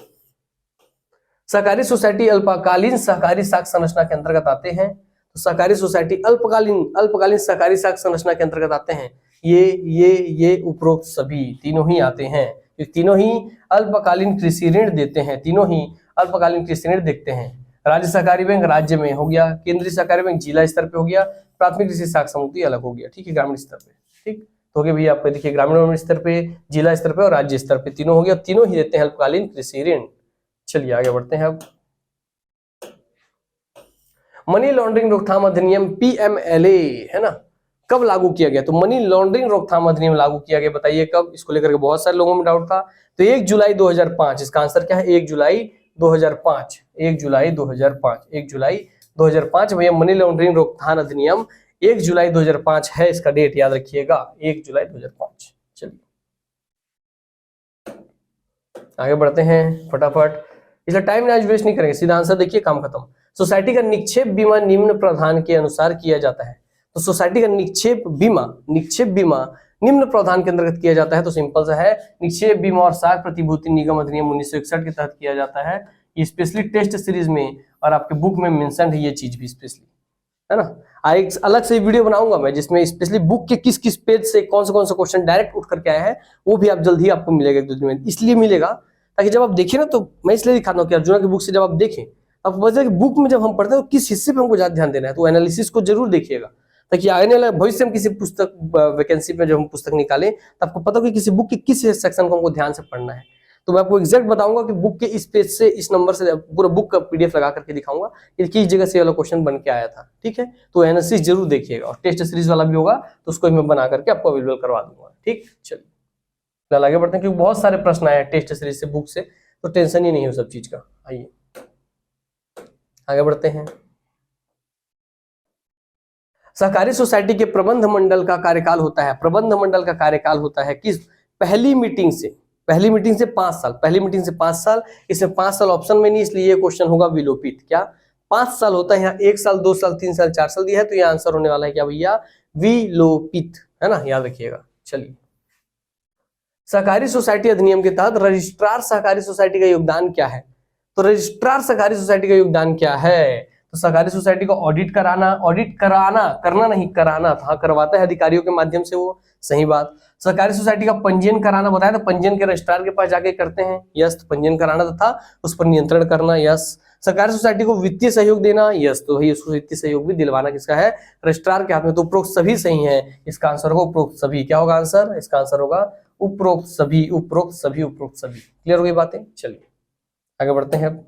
सहकारी सोसाइटी अल्पकालीन सहकारी साख संरचना के अंतर्गत आते हैं। तो सहकारी सोसाइटी अल्पकालीन सहकारी साख संरचना के अंतर्गत आते हैं। ये उपरोक्त सभी तीनों ही आते हैं, तीनों ही अल्पकालीन कृषि ऋण देते हैं, तीनों ही अल्पकालीन कृषि ऋण देखते हैं। राज्य सहकारी बैंक राज्य में हो गया, केंद्रीय सहकारी बैंक जिला स्तर पे हो गया, प्राथमिक कृषि साख समिति अलग हो गया। ठीक है, ग्रामीण स्तर पे। ठीक, तो हो गया भैया आपको, देखिए ग्रामीण स्तर पे, जिला स्तर पे और राज्य स्तर पे तीनों हो गया, तीनों ही देते हैं अल्पकालीन कृषि ऋण। चलिए आगे बढ़ते हैं। अब मनी लॉन्ड्रिंग रोकथाम अधिनियम PMLA, है ना, कब लागू किया गया? तो मनी लॉन्ड्रिंग रोकथाम अधिनियम लागू किया गया, बताइए कब? इसको लेकर के बहुत सारे लोगों में डाउट था। तो 1 जुलाई 2005, इसका आंसर क्या है? 1 जुलाई 2005, 1 जुलाई 2005, 1 जुलाई 2005 भैया मनी लॉन्ड्रिंग रोकथाम अधिनियम 1 जुलाई 2005 है इसका डेट, याद रखिएगा 1 जुलाई 2005। चलिए आगे बढ़ते हैं फटाफट, इसलिए टाइम आज वेस्ट नहीं करेंगे, सीधा आंसर देखिए, काम खत्म। सोसाइटी का निक्षेप बीमा निम्न प्रावधान के अनुसार किया जाता है। तो सोसाइटी का निक्षेप बीमा निम्न प्रावधान के अंतर्गत किया जाता है। तो सिंपल सा है, निक्षेप बीमा और साख प्रतिभूति निगम अधिनियम 1961 के तहत किया जाता है। ये स्पेशली टेस्ट सीरीज में और आपके बुक में मेंशन है ये चीज भी स्पेशली, है ना। एक अलग से वीडियो बनाऊंगा मैं जिसमें स्पेशली बुक के किस किस पेज से कौन से क्वेश्चन डायरेक्ट उठ करके आया है, वो भी आप जल्द ही आपको मिलेगा, 1-2 दिन में। इसलिए मिलेगा ताकि जब आप देखिए ना, तो मैं इसलिए दिखाता हूँ कि अर्जुना की बुक से जब आप देखें, आपको पता है कि बुक में जब हम पढ़ते हैं तो किस हिस्से पे हमको ज्यादा ध्यान देना है, तो एनालिसिस को जरूर देखिएगा, ताकि आने वाले भविष्य में किसी पुस्तक वैकेंसी में जब हम पुस्तक निकालें तो आपको पता हो कि किसी बुक के किस सेक्शन को हमको ध्यान से पढ़ना है। तो मैं आपको एग्जैक्ट बताऊंगा कि बुक के इस पेज से इस नंबर से पूरा बुक का PDF लगा करके दिखाऊंगा कि किस जगह से वाला क्वेश्चन बन के आया था। ठीक है, तो एनालिसिस जरूर देखिएगा, और टेस्ट सीरीज वाला भी होगा तो उसको मैं बना करके आपको अवेलेबल करवा दूंगा। ठीक, चलिए फिलहाल आगे बढ़ते हैं, क्योंकि बहुत सारे प्रश्न आए हैं टेस्ट सीरीज से बुक से, तो टेंशन ही नहीं हो सब चीज का। आइए आगे बढ़ते हैं। सहकारी सोसाइटी के प्रबंध मंडल का कार्यकाल होता है, प्रबंध मंडल का कार्यकाल होता है किस? पहली मीटिंग से पहली मीटिंग से 5 साल, पहली मीटिंग से 5 साल, इसमें 5 साल ऑप्शन में नहीं, इसलिए ये क्वेश्चन होगा विलोपित। क्या 5 साल होता है यहाँ, 1 साल 2 साल 3 साल 4 साल दिया है, तो ये आंसर होने वाला है क्या भैया, विलोपित, है ना, याद रखिएगा। चलिए, सहकारी सोसाइटी अधिनियम के तहत रजिस्ट्रार सहकारी सोसाइटी का योगदान क्या है? तो रजिस्ट्रार सहकारी सोसाइटी का योगदान क्या है? तो सहकारी सोसाइटी को ऑडिट कराना, करना नहीं कराना, हाँ करवाता है अधिकारियों के माध्यम से, वो सही बात। सहकारी सोसाइटी का पंजीयन कराना, बताया था पंजीयन के रजिस्ट्रार के पास जाके करते हैं, यस। तो पंजीयन कराना तथा उस पर नियंत्रण करना, यस। सहकारी सोसाइटी को वित्तीय सहयोग देना, यस। तो वही उसको वित्तीय सहयोग भी दिलवाना किसका है, रजिस्ट्रार के हाथ में। तो उपरोक्त सभी सही है, इसका आंसर होगा उपरोक्त सभी। क्या होगा आंसर, इसका आंसर होगा उपरोक्त सभी, उपरोक्त सभी, उपरोक्त सभी। क्लियर हो गई बातें? चलिए आगे बढ़ते हैं अब।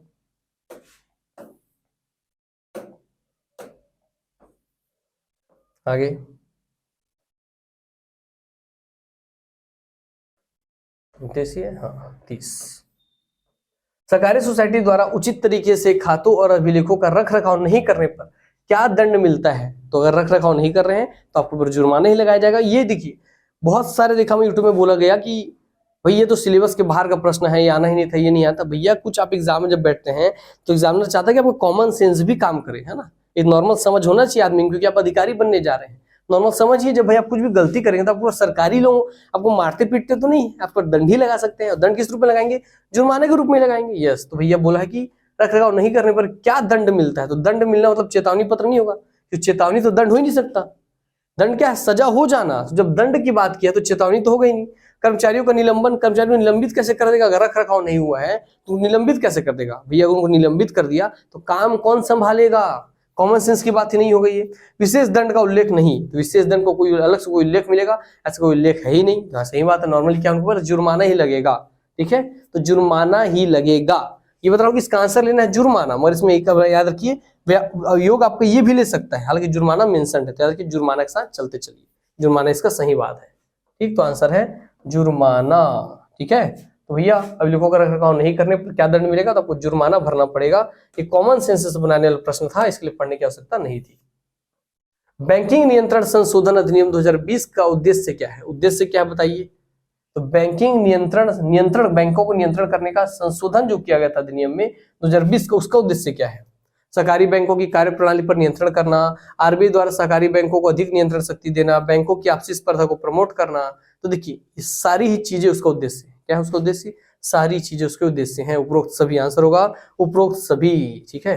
आगे उद्देश्य, हाँ 30। सहकारी सोसाइटी द्वारा उचित तरीके से खातों और अभिलेखों का रख रखाव नहीं करने पर क्या दंड मिलता है? तो अगर रख रखाव नहीं कर रहे हैं तो आपको ऊपर जुर्माना ही लगाया जाएगा। ये देखिए बहुत सारे देखा मैं यूट्यूब में बोला गया कि भाई ये तो सिलेबस के बाहर का प्रश्न है, ये आना ही नहीं था, ये नहीं आता। भैया कुछ आप एग्जाम में जब बैठते हैं तो एग्जामिनर चाहता है कि आपको कॉमन सेंस भी काम करे, है ना, एक नॉर्मल समझ होना चाहिए आदमी, क्योंकि आप अधिकारी बनने जा रहे हैं। नॉर्मल समझिए, जब भाई आप कुछ भी गलती करेंगे तो आपको सरकारी लोग आपको मारते पीटते तो नहीं, आप पर दंड ही लगा सकते हैं। और दंड किस रूप में लगाएंगे, जुर्माने के रूप में लगाएंगे, यस। तो भैया बोला है कि रख रखाव नहीं करने पर क्या दंड मिलता है? तो दंड मिलना मतलब चेतावनी पत्र नहीं होगा, क्योंकि चेतावनी तो दंड हो ही नहीं सकता। दंड क्या है, सजा हो जाना। तो जब दंड की बात किया तो चेतावनी तो हो गई नहीं। कर्मचारियों का निलंबन, कर्मचारियों को निलंबित कैसे कर देगा? अगर रख रखाव नहीं हुआ है तो निलंबित कैसे कर देगा? भैया उनको निलंबित कर दिया तो काम कौन संभालेगा? कॉमन सेंस की बात ही नहीं हो गई है। विशेष दंड का उल्लेख नहीं, तो विशेष दंड को कोई अलग से कोई उल्लेख मिलेगा? ऐसा कोई उल्लेख है ही नहीं। हाँ सही बात है, नॉर्मली क्या उनके ऊपर जुर्माना ही लगेगा, ठीक है, तो जुर्माना ही लगेगा। ये बता रहा हूँ कि इसका आंसर लेना है जुर्माना, मगर इसमें एक याद रखिए योग आपको ये भी ले सकता है, हालांकि जुर्माना मेंशन है, तो याद रखिए जुर्माना के साथ चलते चलिए, जुर्माना इसका सही बात है, ठीक। तो आंसर है जुर्माना, ठीक है। तो भैया अभिलेखों का रखरखाव नहीं करने पर क्या दंड मिलेगा? तो आपको जुर्माना भरना पड़ेगा। ये कॉमन सेंस से बनाने वाला प्रश्न था, इसके लिए पढ़ने की आवश्यकता नहीं थी। बैंकिंग नियंत्रण संशोधन अधिनियम 2020 का उद्देश्य क्या है? उद्देश्य क्या है बताइए? तो बैंकिंग नियंत्रण बैंकों को नियंत्रण करने का संशोधन जो किया गया था अधिनियम में 2020 का, उसका उद्देश्य क्या है? सहकारी बैंकों की कार्यप्रणाली पर नियंत्रण करना, आरबीआई द्वारा सहकारी बैंकों को अधिक नियंत्रण शक्ति देना, बैंकों की आपसी स्पर्धा को प्रमोट करना। तो देखिए ये सारी ही चीजें उसका उद्देश्य है। क्या है उसका उद्देश्य? सारी चीजें उसके उद्देश्य हैं। उपरोक्त सभी आंसर होगा उपरोक्त सभी, ठीक है,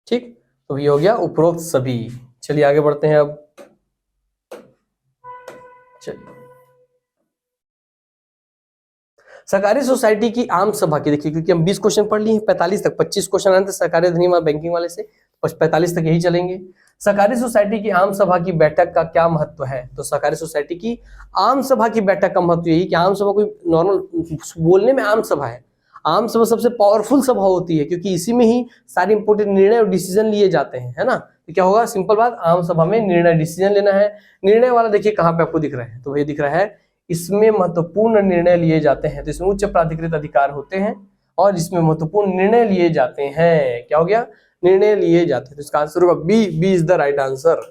ठीक। तो ये हो गया उपरोक्त सभी। चलिए आगे बढ़ते हैं अब। चलिए सहकारी सोसाइटी की आम सभा की, देखिए क्योंकि हम 20 क्वेश्चन पढ़ लिए हैं, 45 तक 25 क्वेश्चन आए थे सहकारी अधिनियम बैंकिंग वाले से, 45 तक यही चलेंगे। सहकारी सोसाइटी की आम सभा की बैठक का क्या महत्व है? तो सहकारी सोसाइटी की आम सभा की बैठक का महत्व यही कि आम सभा कोई नॉर्मल बोलने में आम सभा है, आम सभा सबसे पावरफुल सभा होती है, क्योंकि इसी में ही सारे इंपोर्टेंट निर्णय और डिसीजन लिए जाते हैं, है ना। तो क्या होगा, सिंपल बात, आम सभा में निर्णय डिसीजन लेना है। निर्णय वाला देखिए कहाँ पे आपको दिख रहा है, तो ये दिख रहा है, इसमें महत्वपूर्ण निर्णय लिए जाते हैं, तो इसमें उच्च प्राधिकृत अधिकार होते हैं और इसमें महत्वपूर्ण निर्णय लिए जाते हैं। क्या हो गया, निर्णय लिए जाते हैं। तो इसका आंसर होगा B, B is the right answer.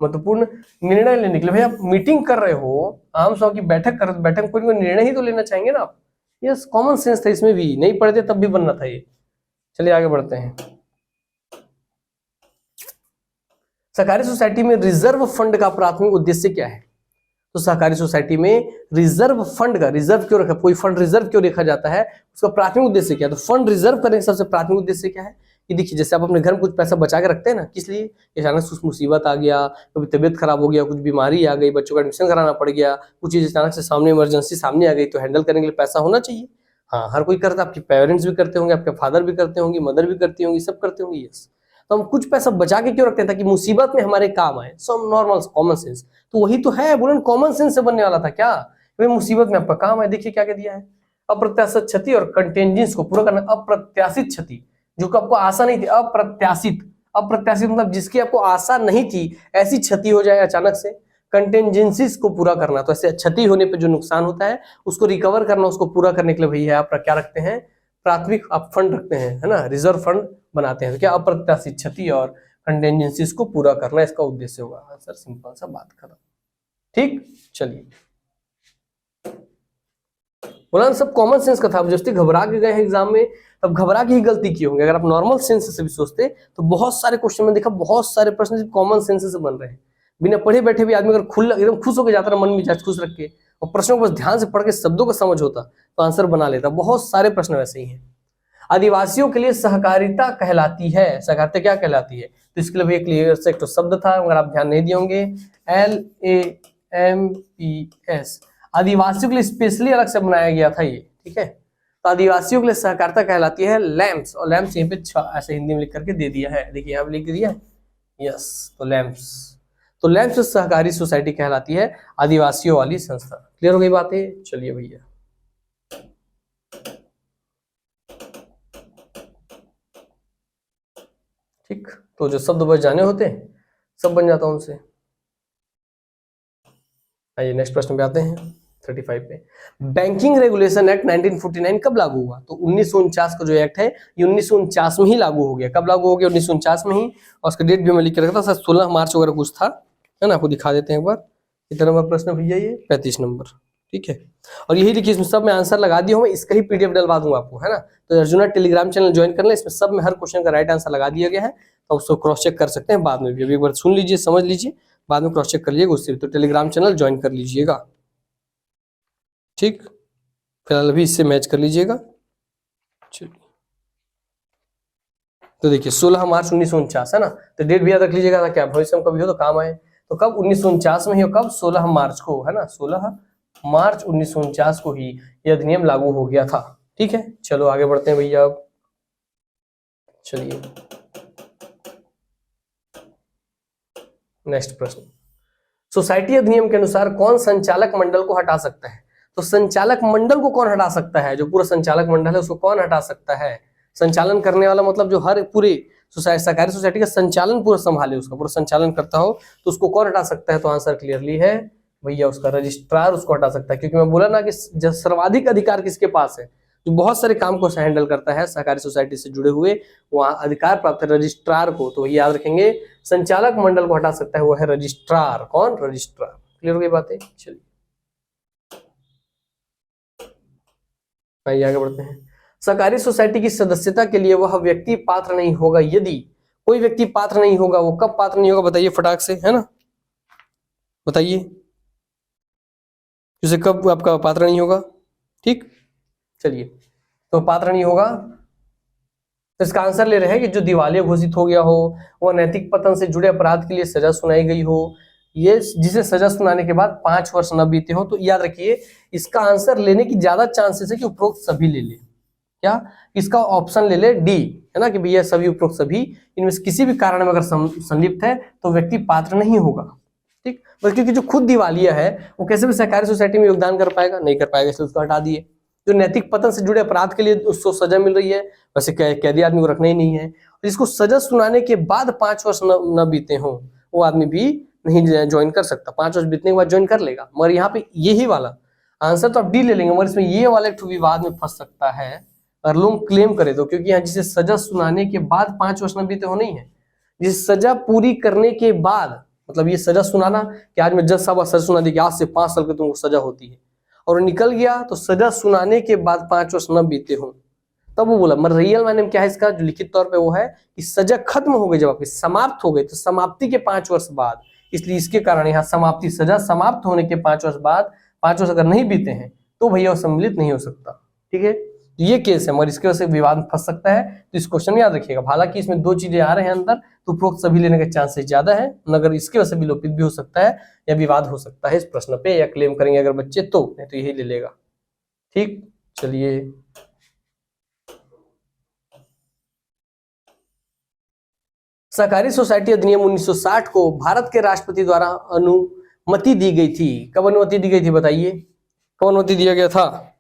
महत्वपूर्ण निर्णय लेने के लिए, भैया आप मीटिंग कर रहे हो, आम सभा की बैठक कर रहे हो, बैठक में कोई निर्णय ही तो लेना चाहेंगे ना आप। यस, कॉमन सेंस था, इसमें भी नहीं पढ़ते तब भी बनना था ये। चलिए आगे बढ़ते हैं। सहकारी सोसाइटी में रिजर्व फंड का प्राथमिक उद्देश्य क्या है? तो सहकारी सोसाइटी में रिजर्व फंड का, रिजर्व क्यों रखा, कोई फंड रिजर्व क्यों रखा जाता है, उसका प्राथमिक उद्देश्य क्या है? तो फंड रिजर्व करने का सबसे प्राथमिक उद्देश्य क्या है? कि देखिए जैसे आप अपने घर में कुछ पैसा बचा के रखते हैं ना, किस लिए? अचानक कुछ मुसीबत आ गया, कभी तबियत खराब हो गया, कुछ बीमारी आ गई, बच्चों का एडमिशन कराना पड़ गया, कुछ चीज अचानक से सामने इमरजेंसी सामने आ गई, तो हैंडल करने के लिए पैसा होना चाहिए। हाँ हर कोई करता है, आपके पेरेंट्स भी करते होंगे, आपके फादर भी करते होंगे, मदर भी करती होंगी, सब करते होंगे, यस। तो हम कुछ पैसा बचा के क्यों रखते हैं? ताकि मुसीबत में हमारे काम आए, सम नॉर्मल कॉमन सेंस। तो वही तो है, बोले कॉमन सेंस से बनने वाला था क्या, वे मुसीबत में आपका काम है। देखिए क्या क्या दिया है, अप्रत्याशित क्षति और कंटेंजेंस को पूरा करना। अप्रत्याशित क्षति जो कि आपको आशा नहीं थी, अप्रत्याशित, अप्रत्याशित मतलब जिसकी आपको आशा नहीं थी, ऐसी क्षति हो जाए अचानक से। कंटेंजेंसीज को पूरा करना, तो ऐसे क्षति होने पे जो नुकसान होता है उसको रिकवर करना, उसको पूरा करने के लिए भैया आप क्या रखते हैं, प्राथमिक आप फंड रखते हैं, है ना, रिजर्व फंड बनाते हैं। तो क्या अप्रत्याशित क्षति और कंटेंजेंसीज को पूरा करना इसका उद्देश्य होगा। आंसर सिंपल सा बात खत्म, ठीक। चलिए बोला ना, सब कॉमन सेंस का था। अब जब घबरा के गए हैं एग्जाम में, तब घबरा के ही गलती की होंगे। अगर आप नॉर्मल सेंस से भी सोचते तो बहुत सारे क्वेश्चन में देखा, बहुत सारे प्रश्न कॉमन सेंस से बन रहे हैं। बिना पढ़े बैठे भी आदमी अगर खुला एकदम खुश होकर जाता, मन मिजाज खुश रख के, और प्रश्नों को बस ध्यान से पढ़ के शब्दों को समझ होता, तो आंसर बना लेता। बहुत सारे प्रश्न वैसे ही हैं। आदिवासियों के लिए सहकारिता कहलाती है, सहकारिता क्या कहलाती है? तो इसके लिए भी एक क्लियर से एक तो शब्द था, अगर आप ध्यान नहीं दिए होंगे, LAMPS। आदिवासियों के लिए स्पेशली अलग से बनाया गया था ये, ठीक है। तो आदिवासियों के लिए सहकारिता कहलाती है लैम्प्स, और लैम्प्स यहीं पे ऐसे हिंदी में लिख करके दे दिया है, देखिए यहाँ पे लिख दिया है, यस। तो लैम्प्स, तो लैम्प्स सहकारी सोसाइटी कहलाती है आदिवासियों वाली संस्था। क्लियर हो गई बातें? चलिए भैया, ठीक। तो जो शब्द बच जाने होते हैं सब बन जाता उनसे। आइए नेक्स्ट प्रश्न पे आते हैं, 35 पे। बैंकिंग रेगुलेशन एक्ट 1949 कब लागू हुआ? तो 1949 का जो एक्ट है ये 1949 में ही लागू हो गया। कब लागू हो गया? 1949 में ही। और उसका डेट भी मैं लिख के रखा था, 16 मार्च वगैरह कुछ था, है ना। आपको दिखा देते हैं एक बार। कितना नंबर प्रश्न भैया? ये 35 नंबर, ठीक है। और यही देखिए, इसमें सब में आंसर लगा दिया हूँ मैं, इसका ही पीडीएफ डलवा दूंगा आपको, है ना। तो अर्जुना टेलीग्राम चैनल ज्वाइन कर लें, इसमें सब में हर क्वेश्चन का राइट आंसर लगा दिया गया है, तो उसको क्रॉस चेक कर सकते हैं बाद में भी। अभी एक बार सुन लीजिए, समझ लीजिए, बाद में क्रॉस चेक कर लीजिएगा उससे। तो टेलीग्राम चैनल ज्वाइन कर लीजिएगा, ठीक। फिलहाल अभी इससे मैच कर लीजिएगा। चलिए, तो देखिए 16 मार्च 1949 है ना। तो डेट भी याद रख लीजिएगा, क्या भविष्य में कभी हो तो काम आए। तो कब? 1949 में ही, कब? 16 मार्च को, है ना। 16 मार्च 1949 को ही यह अधिनियम लागू हो गया था, ठीक है। चलो आगे बढ़ते हैं भैया अब। चलिए नेक्स्ट प्रश्न। सोसाइटी अधिनियम के अनुसार कौन संचालक मंडल को हटा सकता है? तो संचालक मंडल को कौन हटा सकता है? जो पूरा संचालक मंडल है उसको कौन हटा सकता है? संचालन करने वाला मतलब जो हर पूरे सहकारी सोसाइटी का संचालन पूरा संभाले, उसका पूरा संचालन करता हो, तो उसको कौन हटा सकता है? तो आंसर क्लियरली है भैया, उसका रजिस्ट्रार उसको हटा सकता है। क्योंकि मैं बोला ना कि सर्वाधिक अधिकार किसके पास है, जो बहुत सारे काम को हैंडल करता है सहकारी सोसाइटी से जुड़े हुए, वहां अधिकार प्राप्त है रजिस्ट्रार को। तो याद रखेंगे, संचालक मंडल को हटा सकता है वो है रजिस्ट्रार। कौन? रजिस्ट्रार। क्लियर हो गई बातें? चलिए आइए आगे बढ़ते हैं। सहकारी सोसाइटी की सदस्यता के लिए वह व्यक्ति पात्र नहीं होगा यदि, कोई व्यक्ति पात्र नहीं होगा, वो कब पात्र नहीं होगा बताइए फटाक से, है ना, बताइए। जैसे कब आपका पात्र नहीं होगा, ठीक। चलिए, तो पात्र नहीं होगा, तो इसका आंसर ले रहे हैं कि जो दिवालिया घोषित हो गया हो, वह नैतिक पतन से जुड़े अपराध के लिए सजा सुनाई गई हो, ये जिसे सजा सुनाने के बाद 5 वर्ष न बीते हो। तो याद रखिए, इसका आंसर लेने की ज्यादा चांसेस है कि उपरोक्त सभी ले ले। क्या? इसका ऑप्शन ले ले डी, है ना, कि भैया सभी उपरोक्त सभी, इनमें से किसी भी कारण में अगर संलिप्त है तो व्यक्ति पात्र नहीं होगा, ठीक। बस क्योंकि जो खुद दिवालिया है वो कैसे भी सहकारी सोसाइटी में योगदान कर पाएगा? नहीं कर पाएगा, इसलिए उसको हटा दिए। जो नैतिक पतन से जुड़े अपराध के लिए उसको सजा मिल रही है, वैसे कैदी आदमी को रखना ही नहीं है। जिसको सजा सुनाने के बाद 5 वर्ष न बीते हों, वो आदमी भी नहीं ज्वाइन कर सकता। 5 वर्ष बीतने के बाद ज्वाइन कर लेगा, मगर यहाँ पे यही वाला आंसर तो आप डी ले लेंगे, मगर इसमें ये वाला एक विवाद में फंस सकता है अगर लोग क्लेम करे तो। क्योंकि यहाँ जिसे सजा सुनाने के बाद 5 वर्ष न बीते हो नहीं है, जिसे सजा पूरी करने के बाद, मतलब ये सजा सुनाना कि आज मैं जज साहब सजा सुना दी कि आज से 5 साल की तुमको सजा होती है, और निकल गया, तो सजा सुनाने के बाद 5 वर्ष न बीते हो, तब वो बोला। मगर रियल मायने में क्या है इसका, जो लिखित तौर पे वो है कि सजा खत्म हो गई, जब आपकी समाप्त हो गई, तो समाप्ति के 5 वर्ष बाद, इसलिए इसके कारण यहाँ समाप्ति, सजा समाप्त होने के 5 वर्ष बाद, 5 वर्ष अगर नहीं बीते हैं तो भैया वो सम्मिलित नहीं हो सकता, ठीक है। ये केस है, मगर इसके वजह से विवाद फंस सकता है। तो इस क्वेश्चन में याद रखिएगा, हालांकि इसमें 2 चीजें आ रहे हैं अंदर, तो उपरोक्त सभी लेने के चांसेस ज्यादा है, मगर इसके वजह से विलोपित भी हो सकता है या विवाद हो सकता है इस प्रश्न पे, या क्लेम करेंगे अगर बच्चे तो, नहीं तो यही ले लेगा, ठीक। चलिए सहकारी सोसाइटी अधिनियम 1960 को भारत के राष्ट्रपति द्वारा अनुमति दी गई थी। कब अनुमति दी गई थी बताइए, कब अनुमति दिया गया था?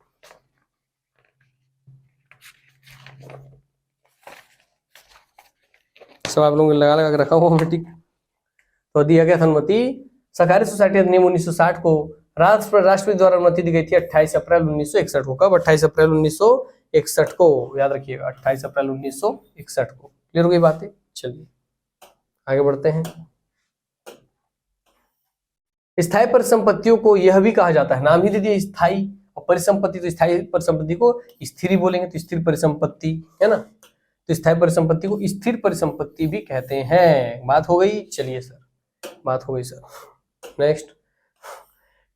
सब आप लोगों ने लगा लगा के रखा हुआ है, ठीक। तो दिया गया था अनुमति, सहकारी सोसाइटी अधिनियम 1960 को राष्ट्रपति द्वारा अनुमति दी गई थी 28 अप्रैल 1961 को। कब? 28 अप्रैल 1961 को, याद रखिएगा 28 अप्रैल 1961 को। क्लियर हो गई बातें? चलिए आगे बढ़ते हैं। स्थायी परिसंपत्तियों को यह भी कहा जाता है, नाम ही दे दिया स्थायी, और परिसंपत्ति तो स्थायी परिसंपत्ति को स्थिर ही बोलेंगे, तो स्थिर परिसंपत्ति है ना, तो स्थायी परिसंपत्ति को स्थिर परिसंपत्ति भी कहते हैं। बात हो गई, चलिए सर, बात हो गई सर। नेक्स्ट,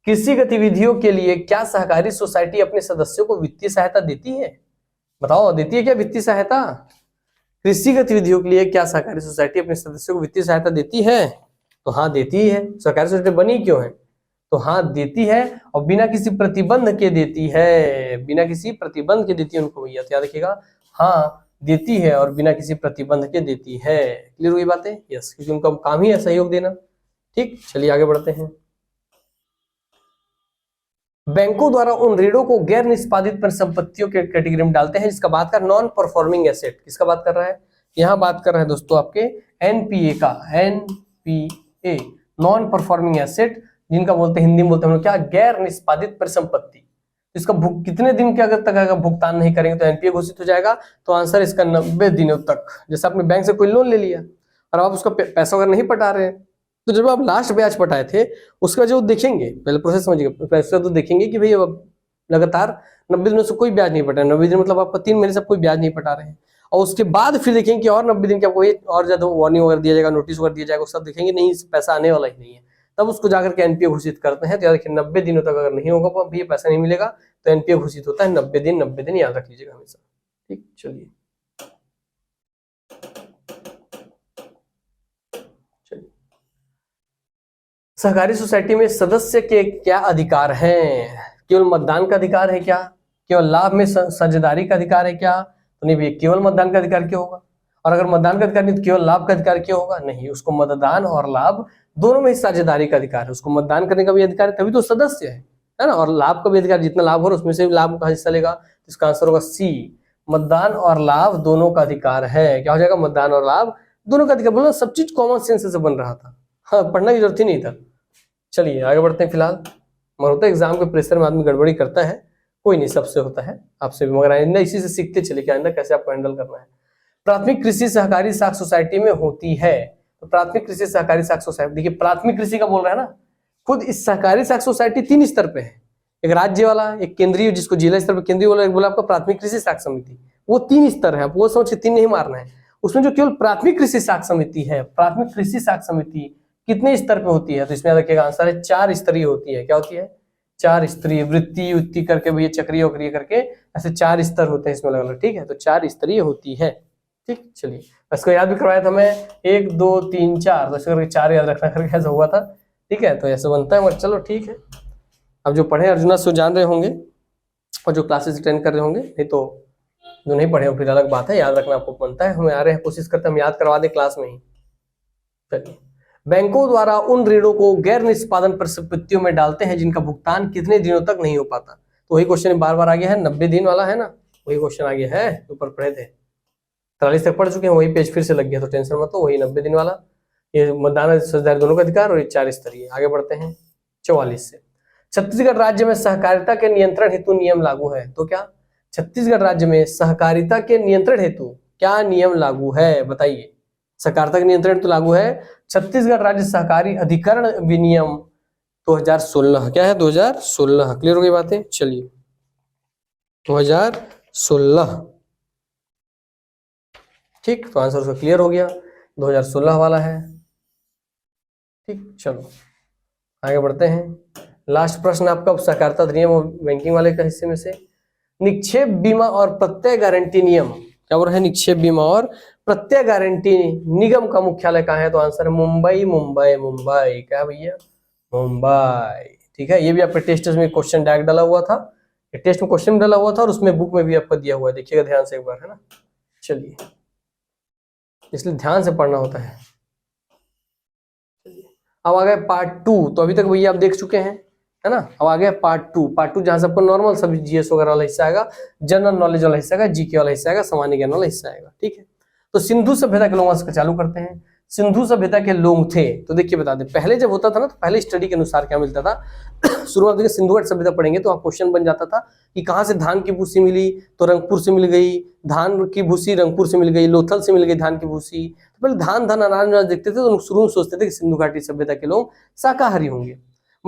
कृषि गतिविधियों के लिए क्या सहकारी सोसाइटी अपने सदस्यों को वित्तीय सहायता देती है? बताओ, देती है क्या वित्तीय सहायता? कृषि गतिविधियों के लिए क्या सहकारी सोसाइटी अपने सदस्यों को वित्तीय सहायता देती है? तो हाँ, देती है। सहकारी सोसाइटी बनी क्यों है? तो हाँ, देती है, और बिना किसी प्रतिबंध के देती है, बिना किसी प्रतिबंध के देती है उनको भैया, तो याद रखिएगा, हाँ देती है और बिना किसी प्रतिबंध के देती है। क्लियर हुई बातें? यस, क्योंकि उनका काम ही है सहयोग देना। ठीक, चलिए आगे बढ़ते हैं। बैंकों द्वारा उन ऋणों को गैर निष्पादित परिसंपत्तियों के कैटेगरी में डालते हैं जिसका बात कर नॉन परफॉर्मिंग एसेट। किसका बात कर रहा है? यहाँ बात कर रहा है दोस्तों आपके एनपीए का, एनपीए नॉन परफॉर्मिंग एसेट, जिनका बोलते हैं हिंदी में बोलते हैं हम लोग क्या, गैर निष्पादित परिसंपत्ति। इसका कितने दिन के अगर तक अगर भुगतान नहीं करेंगे तो एनपीए घोषित हो जाएगा। तो आंसर इसका 90 दिनों तक। जैसे आपने बैंक से कोई लोन ले लिया और आप उसका पैसा अगर नहीं पटा रहे हैं, तो जब आप लास्ट ब्याज पटाए थे उसका जो देखेंगे, पहले प्रोसेस समझिएगा, पैसा तो देखेंगे कि भाई अब लगातार 90 दिनों से कोई ब्याज नहीं पटा, 90 दिन मतलब आपको 3 महीने से कोई ब्याज नहीं पटा रहे हैं, और उसके बाद फिर देखेंगे कि और 90 दिन के आपको और ज्यादा वार्निंग वगैरह दिया जाएगा, नोटिस वगैरह दिया जाएगा, सब देखेंगे नहीं पैसा आने वाला ही नहीं है, तब उसको जाकर के एनपीए घोषित करते हैं। तो याद रखिए 90 दिनों तक अगर नहीं होगा तो ये पैसा नहीं मिलेगा, तो एनपीए घोषित होता है 90 दिन, 90 दिन याद रख लीजिएगा हमेशा। ठीक, चलिए सहकारी सोसाइटी में सदस्य के क्या अधिकार हैं? केवल मतदान का अधिकार है क्या? केवल लाभ में साझेदारी का अधिकार है क्या? तो नहीं भैया, केवल मतदान का अधिकार क्यों होगा? और अगर मतदान का अधिकार नहीं तो केवल लाभ का अधिकार क्यों होगा? नहीं, उसको मतदान और लाभ दोनों में ही साझेदारी का अधिकार है, उसको मतदान करने का भी अधिकार है, तभी तो सदस्य है ना, और लाभ का भी अधिकार, जितना लाभ हो रहा है उसमें से भी लाभ का हिस्सा लेगा। इसका आंसर होगा सी, मतदान और लाभ दोनों का अधिकार है। क्या हो जाएगा? मतदान और लाभ दोनों का अधिकार। बोलो, सब चीज कॉमन सेंस से बन रहा था, हाँ, पढ़ने की जरूरत ही नहीं था। चलिए आगे बढ़ते हैं। फिलहाल मगर होता है एग्जाम के प्रेशर में आदमी गड़बड़ी करता है, कोई नहीं, सबसे होता है, आपसे भी, मगर आइंदा इसी से सीखते चले कि आइंदा कैसे आपको हैंडल करना है। प्राथमिक कृषि सहकारी साख सोसाइटी में होती है, तो प्राथमिक कृषि सहकारी साख सोसाइटी, देखिए प्राथमिक कृषि का बोल रहा है ना, खुद इस सहकारी साख सोसाइटी 3 स्तर पे है, एक राज्य वाला, एक केंद्रीय जिसको जिला स्तर पर केंद्रीय वाला, एक बोला आपका प्राथमिक कृषि साख समिति, वो 3 स्तर है, आप वो समझ के 3 नहीं मारना है। उसमें जो केवल प्राथमिक कृषि साख समिति है, प्राथमिक कृषि साख समिति कितने स्तर पे होती है? तो इसमें रखिएगा आंसर है 4 स्तरीय होती है। क्या होती है? 4 स्तरीय, वृत्ति युक्ति करके भैया, चक्रीय वक्रीय करके, ऐसे 4 स्तर होते हैं इसमें अलग अलग। ठीक है, तो 4 स्तरीय होती है। ठीक, चलिए इसको याद भी करवाया था मैं, 1 2 3 4, तो ऐसे करके 4 याद रखना करके ऐसा हुआ था। ठीक है, तो ऐसे बनता है, मगर चलो ठीक है। अब जो पढ़े अर्जुना सो जान रहे होंगे, और जो क्लासेस अटेंड कर रहे होंगे, नहीं तो जो नहीं पढ़े हो फिर अलग बात है, याद रखना आपको बनता है। हमें आ रहे हैं, कोशिश करते हैं हम याद करवा दें क्लास में ही। चलिए, बैंकों द्वारा उन ऋणों को गैर निष्पादन परिसंपत्तियों में डालते हैं जिनका भुगतान कितने दिनों तक नहीं हो पाता। तो वही क्वेश्चन बार बार आ गया है, 90 दिन वाला है ना, वही क्वेश्चन आ गया है, ऊपर पढ़े थे, 43 तक पढ़ चुके हैं, वही पेज फिर से लग गया, तो टेंशन मत हो, वही 90 दिन वाला, ये मतदान साझेदारी दोनों का अधिकार, और ये 4 स्तरीय। आगे बढ़ते हैं 44 से। छत्तीसगढ़ राज्य में सहकारिता के नियंत्रण हेतु नियम लागू है, तो क्या छत्तीसगढ़ राज्य में सहकारिता के नियंत्रण हेतु क्या नियम लागू है? बताइए। सहकारिता के नियंत्रण तो लागू है छत्तीसगढ़ राज्य सहकारी अधिकरण विनियम 2016। क्या है? 2016। क्लियर हो गई बातें? चलिए 2016। ठीक, तो आंसर उसका क्लियर हो गया, 2016 वाला है। ठीक, चलो आगे बढ़ते हैं। लास्ट प्रश्न आपका सहकारिता अधिनियम और बैंकिंग वाले का हिस्से में से, निक्षेप बीमा और प्रत्यय गारंटी नियम, क्या बोल रहा है? निक्षेप बीमा और प्रत्यय गारंटी निगम का मुख्यालय कहाँ है? तो आंसर है मुंबई, मुंबई, मुंबई। क्या भैया? मुंबई। ठीक है, ये भी आपके टेस्ट में क्वेश्चन डायरेक्ट डाला हुआ था, टेस्ट में क्वेश्चन डाला हुआ था, और उसमें बुक में भी आपको दिया हुआ है, देखिएगा ध्यान से एक बार, है ना। चलिए, इसलिए ध्यान से पढ़ना होता है। अब आ गए पार्ट 2, तो अभी तक भैया आप देख चुके हैं, है ना। अब आ गया पार्ट 2। पार्ट 2 जहां से आपको नॉर्मल सभी जीएस वगैरह वाला हिस्सा आएगा, जनरल नॉलेज वाला हिस्सा आएगा, जीके वाला हिस्सा आएगा, सामान्य ज्ञान वाला हिस्सा आएगा। ठीक है, तो सिंधु सभ्यता के लोगों से चालू करते हैं। सिंधु सभ्यता के लोग थे, तो देखिए बता दें, पहले जब होता था ना, तो पहले स्टडी के अनुसार क्या मिलता था, शुरुआत देखिए सिंधु घाटी सभ्यता पढ़ेंगे तो आप क्वेश्चन बन जाता था कि कहाँ से धान की भूसी मिली, तो रंगपुर से मिल गई, धान की भूसी रंगपुर से मिल गई, लोथल से मिल गई धान की भूसी। तो पहले धान अनाज देखते थे, तो शुरू में सोचते थे कि सिंधु घाटी सभ्यता के लोग शाकाहारी होंगे,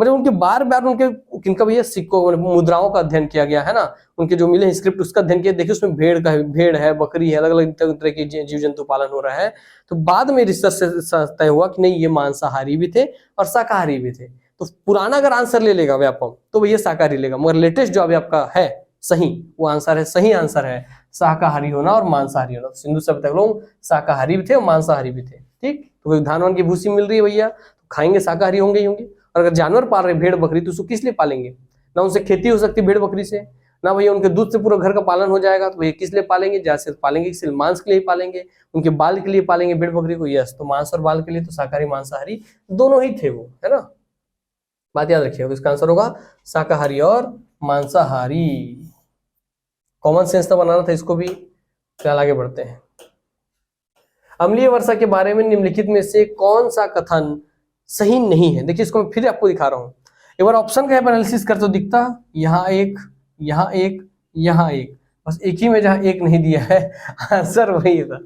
मतलब उनके बार बार उनके किनका भैया सिक्कों मुद्राओं का अध्ययन किया गया है ना, उनके जो मिले स्क्रिप्ट उसका अध्ययन किया। देखिए उसमें भेड़ है, बकरी है, अलग अलग तरह के जीव जंतु पालन हो रहा है। तो बाद में रिसर्च से तय हुआ कि नहीं ये मांसाहारी भी थे और शाकाहारी भी थे। तो पुराना अगर आंसर ले लेगा व्यापम तो भैया शाकाहारी लेगा, मगर लेटेस्ट जो अभी आपका है सही वो आंसर है, सही आंसर है शाकाहारी होना और मांसाहारी होना। सिंधु सभ्यता के लोग शाकाहारी भी थे और मांसाहारी भी थे। ठीक, तो धान वान की भूसी मिल रही है भैया तो खाएंगे, शाकाहारी होंगे ही होंगे। और अगर जानवर पाल रहे भेड़ बकरी तो उसको किस लिए पालेंगे? ना उनसे खेती हो सकती भेड़ बकरी से, ना भैया उनके दूध से पूरा घर का पालन हो जाएगा, तो भैया किस लिए पालेंगे? जैसे पालेंगे सिर्फ मांस के लिए ही पालेंगे, उनके बाल के लिए पालेंगे भेड़ बकरी को। यस, तो मांस और बाल के लिए तो शाकाहारी मांसाहारी दोनों ही थे वो, है ना। बात याद रखिएगा, तो इसका आंसर होगा शाकाहारी और मांसाहारी। कॉमन सेंस तो बनाना था इसको भी। चल आगे बढ़ते हैं। अम्लीय वर्षा के बारे में निम्नलिखित में से कौन सा कथन सही नहीं है? देखिए इसको मैं फिर आपको दिखा रहा हूं, एक बार ऑप्शन का एनालिसिस कर तो दिखता यहाँ एक, यहाँ एक, यहाँ एक, बस एक ही में जहां एक नहीं दिया है आंसर वही था,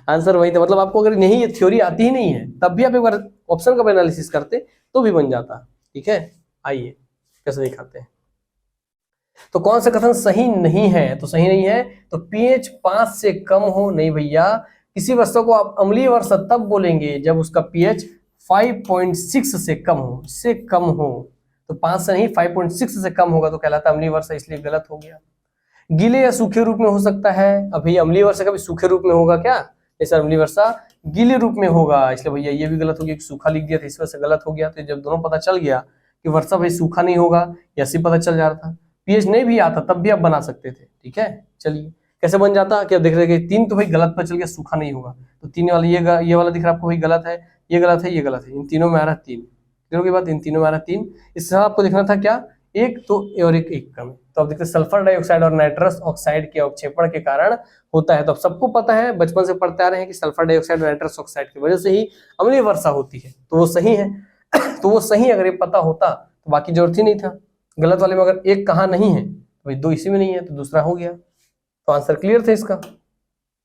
आंसर वही था। मतलब आपको अगर नहीं ये थ्योरी आती ही नहीं है तब भी आप एक बार ऑप्शन का एनालिसिस करते तो भी बन जाता। ठीक है, आइए कैसे दिखाते हैं। तो कौन सा कथन सही नहीं है? तो सही नहीं है तो पीएच 5 से कम हो। नहीं भैया, किसी वस्तु को आप अम्लीय वर्षा तब बोलेंगे जब उसका पीएच 5.6 से कम हो, से कम हो। तो 5 से नहीं 5.6 से कम होगा तो कहलाता अम्लीय वर्षा, इसलिए गलत हो गया। गीले या सूखे रूप में हो सकता है। अभी अम्लीय वर्षा कभी सूखे रूप में होगा क्या? जैसे अम्लीय वर्षा गीले रूप में होगा, इसलिए भैया ये भी गलत हो गया, सूखा लिख दिया था इस वजह से गलत हो गया। तो जब दोनों पता चल गया कि वर्षा भाई सूखा नहीं होगा, ऐसे पता चल जा रहा था। पीएच नहीं भी आता तब भी आप बना सकते थे। ठीक है, चलिए कैसे बन जाता क्या देख रहे? 3 तो भाई गलत पर चल गया, सूखा नहीं होगा। तो 3 वाला ये वाला दिख रहा है आपको, भाई गलत है, ये गलत है, ये गलत है। इन तीनों में आ रहा है 3, तीनों के बाद इन तीनों में आ रहा है 3। इससे आपको देखना था क्या, एक तो और एक कम है। तो आप देखते हैं सल्फर डाइऑक्साइड और नाइट्रस ऑक्साइड के अवक्षेपण के कारण होता है। तो अब सबको पता है, बचपन से पढ़ते आ रहे हैं कि सल्फर डाइऑक्साइड और नाइट्रस ऑक्साइड की वजह से ही अम्लीय वर्षा होती है, तो वो सही है तो वो सही अगर ये पता होता तो बाकी जरूरत ही नहीं था। गलत वाले में अगर एक कहाँ नहीं है तो भाई 2 इसी में नहीं है तो दूसरा हो गया। तो आंसर क्लियर था इसका।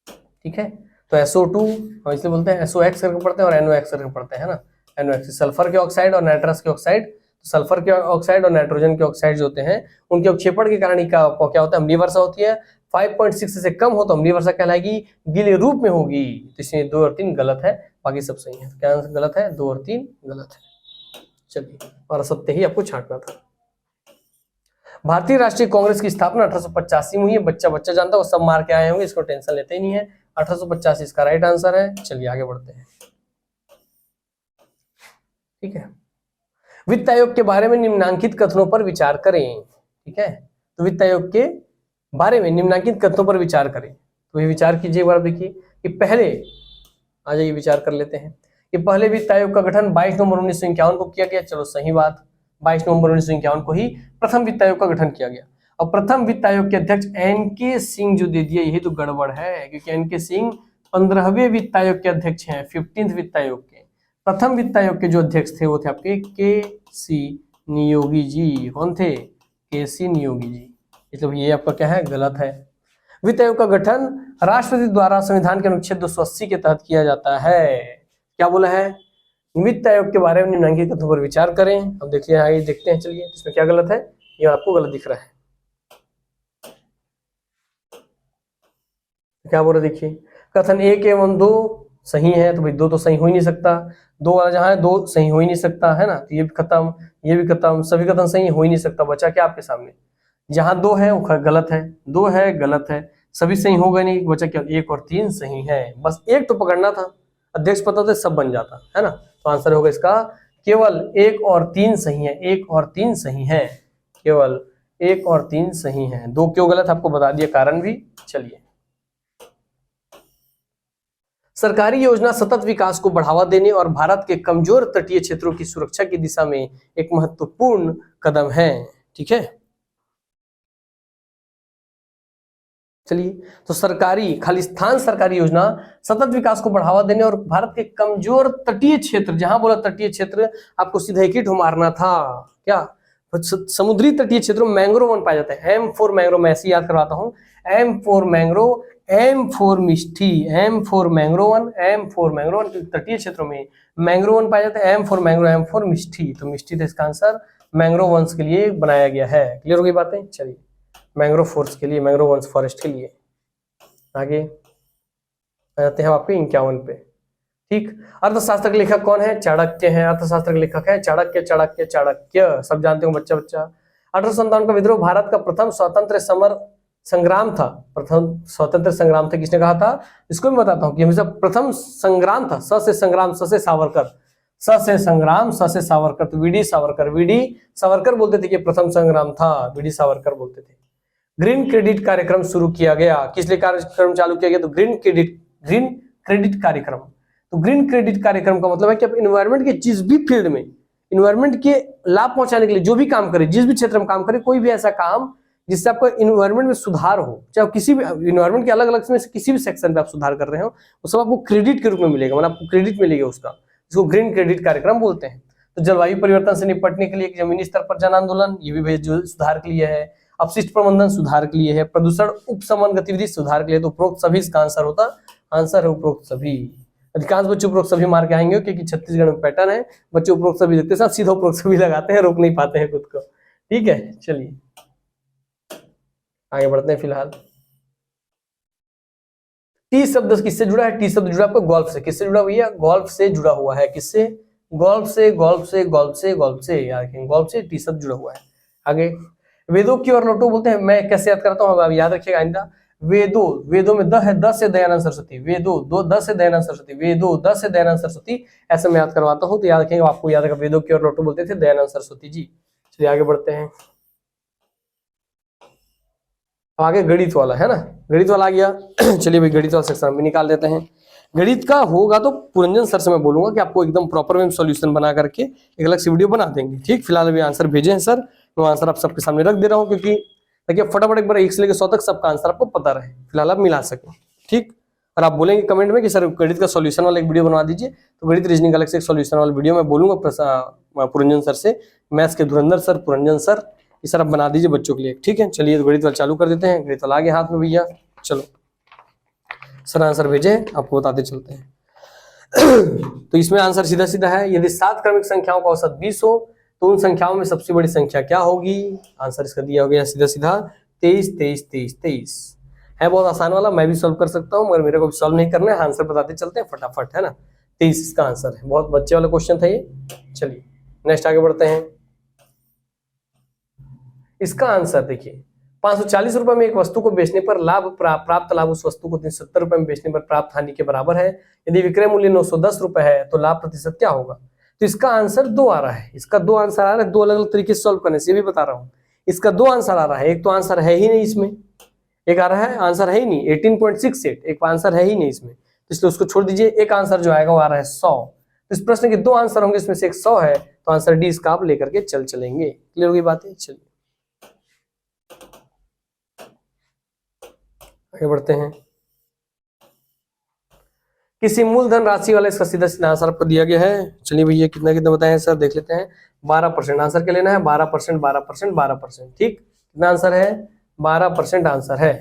ठीक है, तो SO2 हम इसलिए बोलते हैं SOX करके पढ़ते हैं और NOX करके पढ़ते हैं ना। NOX सल्फर के ऑक्साइड और नाइट्रस के ऑक्साइड, सल्फर के ऑक्साइड और नाइट्रोजन के ऑक्साइड जो होते हैं उनके अवक्षेपण के कारण क्या होता है, अम्लीय वर्षा होती है। 5.6 से कम हो तो अम्लीय वर्षा कहलाएगी, गीले रूप में होगी। तो इसमें 2 और 3 गलत है, बाकी सब सही है। क्या आंसर गलत है? 2 और 3 गलत है। चलिए, और सत्य ही आपको छांटना था। भारतीय राष्ट्रीय कांग्रेस की स्थापना 1885 में हुई है। बच्चा जानता है, वो सब मार के आए होंगे, इसको टेंशन लेते ही नहीं है। 1885 इसका राइट आंसर है। चलिए आगे बढ़ते हैं। ठीक है, वित्त आयोग के बारे में निम्नांकित कथनों पर विचार करें। ठीक है, तो वित्त आयोग के बारे में निम्नांकित कथनों पर विचार करें। तो ये विचार कीजिए एक बार, देखिए कि पहले आ जाइए विचार कर लेते हैं कि पहले वित्त आयोग का गठन 22 नवंबर 1951 को किया गया। चलो सही बात, 22 नवंबर 1951 को ही प्रथम वित्त आयोग का गठन किया गया। और प्रथम वित्त आयोग के अध्यक्ष NK सिंह जो दे दिया, यही तो गड़बड़ है, क्योंकि NK सिंह 15वें वित्त आयोग के अध्यक्ष हैं, 15th वित्त आयोग के। प्रथम वित्त आयोग के जो अध्यक्ष थे वो थे आपके KC नियोगी जी। कौन थे? KC नियोगी जी। मतलब ये आपका क्या है, गलत है। वित्त आयोग का गठन राष्ट्रपति द्वारा संविधान के अनुच्छेद 280 के तहत किया जाता है। क्या बोला है? वित्त आयोग के बारे में निम्नलिखित कथनों पर विचार करें। अब देखिए आगे देखते हैं, चलिए इसमें क्या गलत है, ये आपको गलत दिख रहा है। क्या बोल रहे देखिए, कथन 1 एवं 2 सही है, तो भाई 2 तो सही हो ही नहीं सकता। 2 वाला जहां है 2 सही हो ही नहीं सकता, है ना। तो ये भी खत्म, ये भी खत्म, सभी कथन सही हो ही नहीं सकता। बचा क्या आपके सामने? जहां 2 है वो गलत है, 2 है गलत है, सभी सही हो गए नहीं, बचा क्या? 1 और 3 सही है। बस एक तो पकड़ना था, अध्यक्ष पता था सब बन जाता, है ना। तो आंसर होगा इसका केवल 1 और 3 सही है, 1 और 3 सही है, केवल 1 और 3 सही है। 2 क्यों गलत आपको बता दिया कारण भी। चलिए, सरकारी योजना सतत विकास को बढ़ावा देने और भारत के कमजोर तटीय क्षेत्रों की सुरक्षा की दिशा में एक महत्वपूर्ण कदम है। ठीक है, चलिए, तो सरकारी खालिस्तान सरकारी योजना सतत विकास को बढ़ावा देने और भारत के कमजोर तटीय क्षेत्र, जहां बोला तटीय क्षेत्र आपको सीधा एक ही ठो मारना था, क्या? समुद्री तटीय क्षेत्रों में मैंग्रोव वन पाया जाता है। M4 मैंग्रोव, मैं ऐसे याद करवाता हूं, M4 mangrove M for Mishti, M for मैंग्रोवन, एम फॉर मैंग्रोवन क्योंकि तटीय क्षेत्रों में मैंग्रोवन पाया जाता है, M for mangrove, M for Mishti, तो मिष्टी था इसका आंसर, मैंग्रो वंश के लिए बनाया गया है। क्लियर हो गई बातें? चलिए मैंग्रो फोर्स के लिए, मैंग्रो वंश फॉरेस्ट के लिए। आगे आ जाते हैं आपके 51 पे। ठीक, अर्थशास्त्र के लेखक कौन है? चाणक्य है, अर्थशास्त्र के लेखक है चाणक्य, चाणक्य, चाणक्य, सब जानते हो बच्चा बच्चा। 1857 का विद्रोह भारत का प्रथम स्वतंत्र समर संग्राम था, प्रथम स्वतंत्र संग्राम था, किसने कहा था? इसको भी बताता हूँ कि हमेशा प्रथम संग्राम था, स से संग्राम, स से सावरकर, स से संग्राम, स से सावरकर, तो वीडी सावरकर, वीडी सावरकर बोलते थे कि प्रथम संग्राम था, वीडी सावरकर बोलते थे। ग्रीन क्रेडिट कार्यक्रम शुरू किया गया, किस लिए कार्यक्रम चालू किया गया? तो ग्रीन क्रेडिट कार्यक्रम। तो ग्रीन क्रेडिट कार्यक्रम का मतलब है कि आप इन्वायरमेंट के जिस भी फील्ड में इन्वायरमेंट के लाभ पहुंचाने के लिए जो भी काम करे, जिस भी क्षेत्र में काम करे, कोई भी ऐसा काम जिससे आपको इन्वायरमेंट में सुधार हो, चाहे किसी भी इन्वायरमेंट के अलग अलग में से किसी भी सेक्शन पे आप सुधार कर रहे हो, वो सब आपको क्रेडिट के रूप में मिलेगा, मतलब आपको क्रेडिट मिलेगा उसका, जिसको ग्रीन क्रेडिट कार्यक्रम बोलते हैं। तो जलवायु परिवर्तन से निपटने के लिए एक जमीनी स्तर पर जन आंदोलन, ये भी जो सुधार के लिए है, अपशिष्ट प्रबंधन सुधार के लिए है, प्रदूषण उपशमन गतिविधि सुधार के लिए, तो उपरोक्त सभी इसका आंसर होता, आंसर है उपरोक्त सभी। अधिकांश बच्चे उपरोक्त सभी मार के आएंगे क्योंकि छत्तीसगढ़ में पैटर्न है, बच्चे उपरोक्त सभी देखते हैं, सीधा उपरोक्त सभी लगाते हैं, रोक नहीं पाते हैं खुद को। ठीक है, चलिए आगे बढ़ते हैं। फिलहाल टी शब्द किससे जुड़ा है? टी शब्द जुड़ा आपका गोल्फ से, किससे जुड़ा भैया? गोल्फ से जुड़ा हुआ है, किससे? गोल्फ से, गोल्फ से, गोल्फ से, गोल्फ से, याद रखेंगे गोल्फ से टी शब्द जुड़ा हुआ है। आगे वेदों की ओर लौटो बोलते हैं, मैं कैसे याद करता हूँ, याद रखिएगा आइंदा। वेदों, वेदों में द है, द से दयानंद सरस्वती, वेदों, दो द से दयानंद सरस्वती, वेदों द से दयानंद सरस्वती, ऐसे मैं याद करवाता हूँ, तो याद रखेंगे, आपको याद रखा, वेदों की ओर लौटो बोलते थे दयानंद सरस्वती जी। चलिए आगे बढ़ते हैं। आगे गणित वाला है ना, गणित वाला आ गया। चलिए भाई गणित वाला सेक्शन भी निकाल देते हैं। गणित का होगा तो पुरंजन सर से मैं बोलूंगा कि आपको एकदम प्रॉपर वे सॉल्यूशन बना करके एक अलग से वीडियो बना देंगे। ठीक, फिलहाल अभी आंसर भेजे हैं सर, मैं आंसर आप सबके सामने रख दे रहा हूँ, क्योंकि देखिए फटाफट एक बार 1 से लेकर 100 तक सबका आंसर आपको पता रहे, फिलहाल आप मिला सकें। ठीक, और आप बोलेंगे कमेंट में कि सर गणित का सॉल्यूशन वाला एक वीडियो बनवा दीजिए, तो गणित रीजनिंग अलग से एक सॉल्यूशन वाला वीडियो मैं बोलूंगा पुरंजन सर से, मैथ्स के धुरंधर सर पुरंजन सर, ये सर आप बना दीजिए बच्चों के लिए। ठीक है, चलिए तो गणित वाला चालू कर देते हैं। गणित वाला आगे हाथ में भैया, चलो सर आंसर भेजे, आपको बताते चलते हैं। तो इसमें आंसर सीधा सीधा है, यदि 7 क्रमिक संख्याओं का औसत 20 हो तो उन संख्याओं में सबसे बड़ी संख्या क्या होगी? आंसर इसका दिया हो गया सीधा सीधा 23 23 23 23। है बहुत आसान वाला, मैं भी सॉल्व कर सकता हूँ, मगर मेरे को भी सॉल्व नहीं करना है, आंसर बताते चलते हैं फटाफट, है ना। 23 इसका आंसर है, बहुत बच्चे वाला क्वेश्चन था ये। चलिए नेक्स्ट आगे बढ़ते हैं। इसका आंसर देखिए, 540 रुपए में एक वस्तु को बेचने पर लाभ प्राप्त लाभ उस वस्तु को 370 रुपए में बेचने पर प्राप्त हानि के बराबर है। यदि विक्रय मूल्य 910 रुपए है तो लाभ प्रतिशत क्या होगा? तो इसका आंसर 2 आ रहा है, इसका 2 आंसर आ रहा है, 2 अलग अलग तरीके से सॉल्व करने से, ये भी बता रहा हूँ। इसका 2 आंसर आ रहा है, एक तो आंसर है ही नहीं इसमें, एक आ रहा है आंसर है ही नहीं 18.68, एक आंसर है ही नहीं इसमें, तो इसलिए उसको छोड़ दीजिए। एक आंसर जो आएगा वो आ रहा है 100, तो इस प्रश्न के 2 आंसर होंगे, इसमें से एक 100 है, तो आंसर डी इसका आप लेकर के चलेंगे। क्लियर होगी बातें? चलिए आगे बढ़ते हैं। किसी मूलधन राशि वाला इसका सीधा सीधा आंसर आपको दिया गया है। चलिए भैया कितना कितना बताएं सर, देख लेते हैं। 12% आंसर क्या लेना है? 12%, 12%, 12%। ठीक, कितना आंसर है? 12% आंसर है।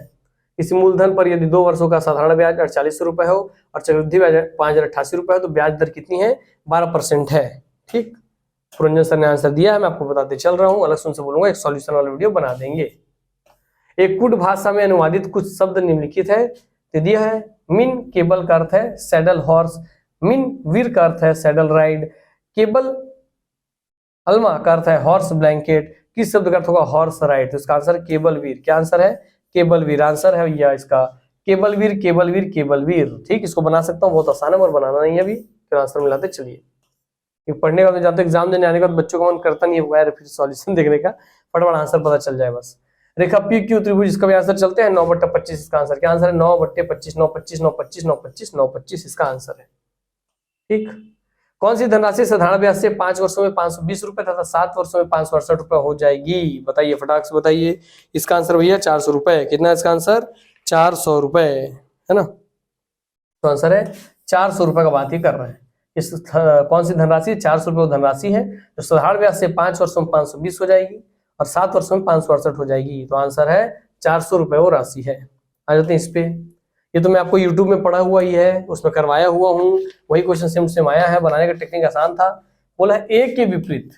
किसी मूलधन पर यदि 2 वर्षों का साधारण ब्याज 4800 रुपए हो और चक्रवृद्धि ब्याज 5088 रुपए हो तो ब्याज दर कितनी है? 12% है। ठीक, पुरंजन सर ने आंसर दिया है, मैं आपको बताते चल रहा हूँ, अलग सुन से बोलूंगा, एक सॉल्यूशन वाला वीडियो बना देंगे। एक कुट भाषा में अनुवादित कुछ शब्द निम्नलिखित है, तो दिया है मिन केबल का अर्थ है सैडल हॉर्स, मिन वीर का अर्थ है सैडल राइड, केबल अलमा का अर्थ है हॉर्स ब्लैंकेट, किस शब्द का अर्थ होगा? हॉर्स राइड, तो इसका आंसर केबल वीर। क्या आंसर है? केबल वीर आंसर है भैया इसका, केबल वीर, केबल वीर, केबल वीर। ठीक, इसको बना सकता हूँ, बहुत आसान है और बनाना नहीं है अभी, फिर आंसर मिलाते चलिए। पढ़ने का जाते एग्जाम देने आने का बच्चों का मन करता नहीं हुआ है फिर सॉल्यूशन देखने का, फटाफट आंसर पता चल जाए बस। रेखा पी क्यू त्रिभुज, इसका भी आंसर चलते हैं 9/25, इसका आंसर क्या आंसर है? 9/25, 9/25, 9/25, 9/25, 9/25 इसका आंसर है। ठीक, कौन सी धनराशि साधारण ब्याज से 5 वर्षों में 520 रुपए तथा 7 वर्षों में 568 रुपए हो जाएगी? बताइए फटाक से बताइए। इसका आंसर भैया 400 रुपए। कितना है इसका आंसर? 400 रुपए, है ना। तो आंसर है 400 रुपए का बात ही कर रहे हैं। इस कौन सी धनराशि? 400 रुपए धनराशि है जो साधारण ब्याज से 5 वर्षों में 520 हो जाएगी और 7 वर्षों में 568 हो जाएगी, तो आंसर है 400 रुपए वो राशि है। आ जाते हैं इस पे। ये तो मैं आपको यूट्यूब में पढ़ा हुआ ही है, उसमें करवाया हुआ हूँ, वही क्वेश्चन सेम सेम आया है, बनाने का टेक्निक आसान था। बोला ए के विपरीत,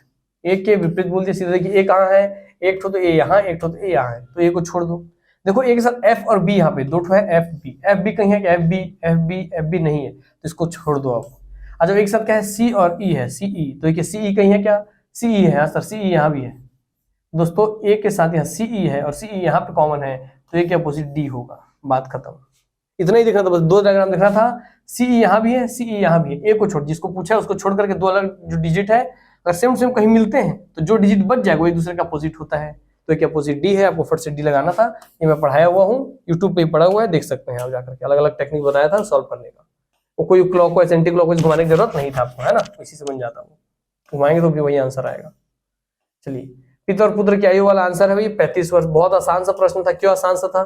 ए के विपरीत बोल दिया सीधे, देखिए ए कहाँ है, एक ठो तो ए यहाँ, एक ठो तो ए यहाँ है, तो ए को छोड़ दो। देखो एक साथ एफ और बी यहाँ पे दो ठो है, एफ बी कहीं है कि एफ बी नहीं है, तो इसको छोड़ दो आप। अच्छा एक साथ क्या है, सी और ई है, सी ई, तो देखिए सी ई कहीं है क्या, सी ई है सर, सी ई यहाँ भी है दोस्तों, ए के साथ यहाँ सी ई है और सी ई यहाँ पे कॉमन है, तो ए के अपोजिट डी होगा, बात खत्म। इतना ही देखना था, बस दो डायग्राम देखना था, सी ई यहाँ भी है, सी ई यहाँ भी है, ए को छोड़, जिसको पूछा है उसको छोड़ करके दो अलग जो डिजिट है अगर सेम सेम कहीं मिलते हैं तो जो डिजिट बच जाएगा वो एक दूसरे का अपोजिट होता है, तो एक अपोजिट डी है, आपको फट से डी लगाना था। ये मैं पढ़ाया हुआ हूँ, यूट्यूब पे ही पढ़ा हुआ है, देख सकते हैं आप जाकर के, अलग अलग टेक्निक बताया था सॉल्व करने का। वो कोई क्लॉकवाइज एंटी क्लॉकवाइज घुमाने की जरूरत नहीं था आपको, है ना, इसी से बन जाता हूँ, घुमाएंगे तो भी वही आंसर आएगा। चलिए पिता और पुत्र की आयु वाला आंसर है भाई 35 वर्ष। बहुत आसान सा प्रश्न था, क्यों आसान सा था,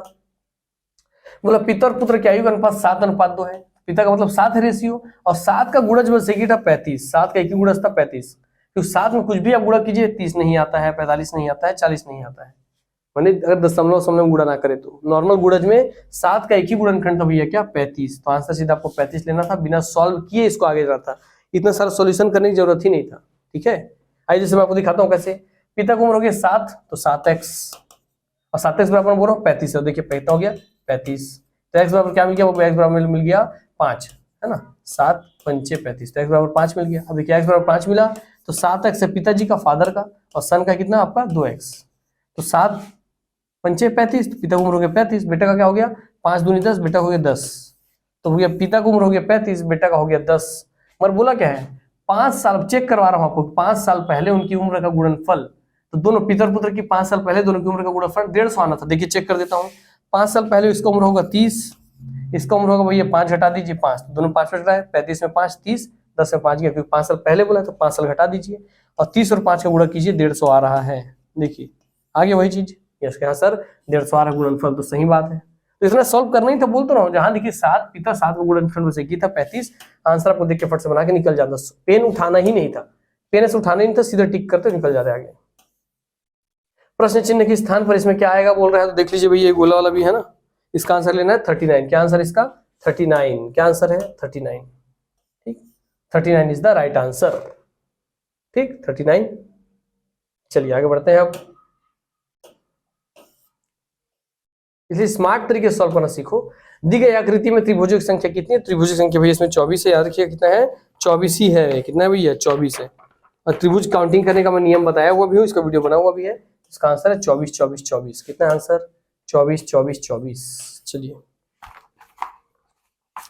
बोला पिता और पुत्र की आयु का अनुपात 7:2 है, पिता का मतलब 7 है रेशियो, और 7 का गुणज बचेगी था 35, 7 का एक ही गुणज था 35, क्योंकि 7 में कुछ भी आप गुणा कीजिए 30 नहीं आता है, 45 नहीं आता है, 40 नहीं आता है, माने अगर दशमलव गुणा ना करे तो। नॉर्मल गुणज में 7 का एक ही गुणनखंड था भैया क्या, 35, तो आंसर सीधा आपको 35 लेना था, बिना सॉल्व किए इसको आगे जाना था, इतना सारा सॉल्यूशन करने की जरूरत ही नहीं था। ठीक है, आइए जैसे मैं आपको दिखाता हूँ कैसे। पिता की उम्र हो गया 7, तो 7x, और 7x बराबर बोल रहा हूँ 35 है, देखिए कितना हो गया 35, तो x बराबर क्या मिल गया, वो x बराबर मिल गया 5, है ना, 7 पंचे 35, तो x बराबर 5 मिल गया। अब देखिए x बराबर 5 मिला, तो 7x है पिताजी का, फादर का, और सन का कितना आपका 2x, तो 7 पंचे 35, तो पिता की उम्र हो गया 35, बेटा का क्या हो गया 5 दूनी 10, बेटा हो गया 10, तो भैया पिता की उम्र हो गया 35, बेटा का हो गया 10। मगर बोला क्या है 5 साल, चेक करवा रहा हूं आपको, 5 साल पहले उनकी उम्र का गुणनफल, तो दोनों पिता और पुत्र की 5 साल पहले दोनों की उम्र का गुणनफल 150 आना था। देखिए चेक कर देता हूँ, 5 साल पहले इसका उम्र होगा 30, इसका उम्र होगा भैया 5 घटा दीजिए 5, तो दोनों 5 घटा है, 35 में 5 30, 10 में 5 गया, क्योंकि 5 साल पहले बोला तो 5 साल घटा दीजिए, और 30 और 5 का गुणा कीजिए 150 आ रहा है। देखिए आगे वही चीज, यस क्या सर 150 आ रहा गुणनफल, तो सही बात है, तो इतना सॉल्व करना ही था, बोलता रहा हूँ। जहां देखिए 7 पिता 7 का गुणनखंड से की था 35, आंसर आपको देख के फट से बना के निकल जाता, पेन उठाना ही नहीं था, पेन से उठाना ही नहीं था, सीधा टिक करते निकल जाते आगे। प्रश्न चिन्ह के स्थान पर इसमें क्या आएगा बोल रहा है, तो देख लीजिए भैया ये गोला वाला भी है ना, इसका आंसर लेना है 39, क्या आंसर इसका 39, क्या आंसर है 39, ठीक 39 इज द राइट आंसर, ठीक 39। चलिए आगे बढ़ते हैं अब, इसलिए स्मार्ट तरीके से सॉल्व करना सीखो। दी गई आकृति में त्रिभुजों की संख्या कितनी है, त्रिभुज की संख्या भैया इसमें 24 है, याद रखिए कितना है 24 ही है, कितना है भैया 24 है, और त्रिभुज काउंटिंग करने का मैं नियम बताया हुआ भी हूँ, इसका वीडियो बना हुआ भी है, इसका आंसर है 24 24 24, कितना आंसर 24 24 24। चलिए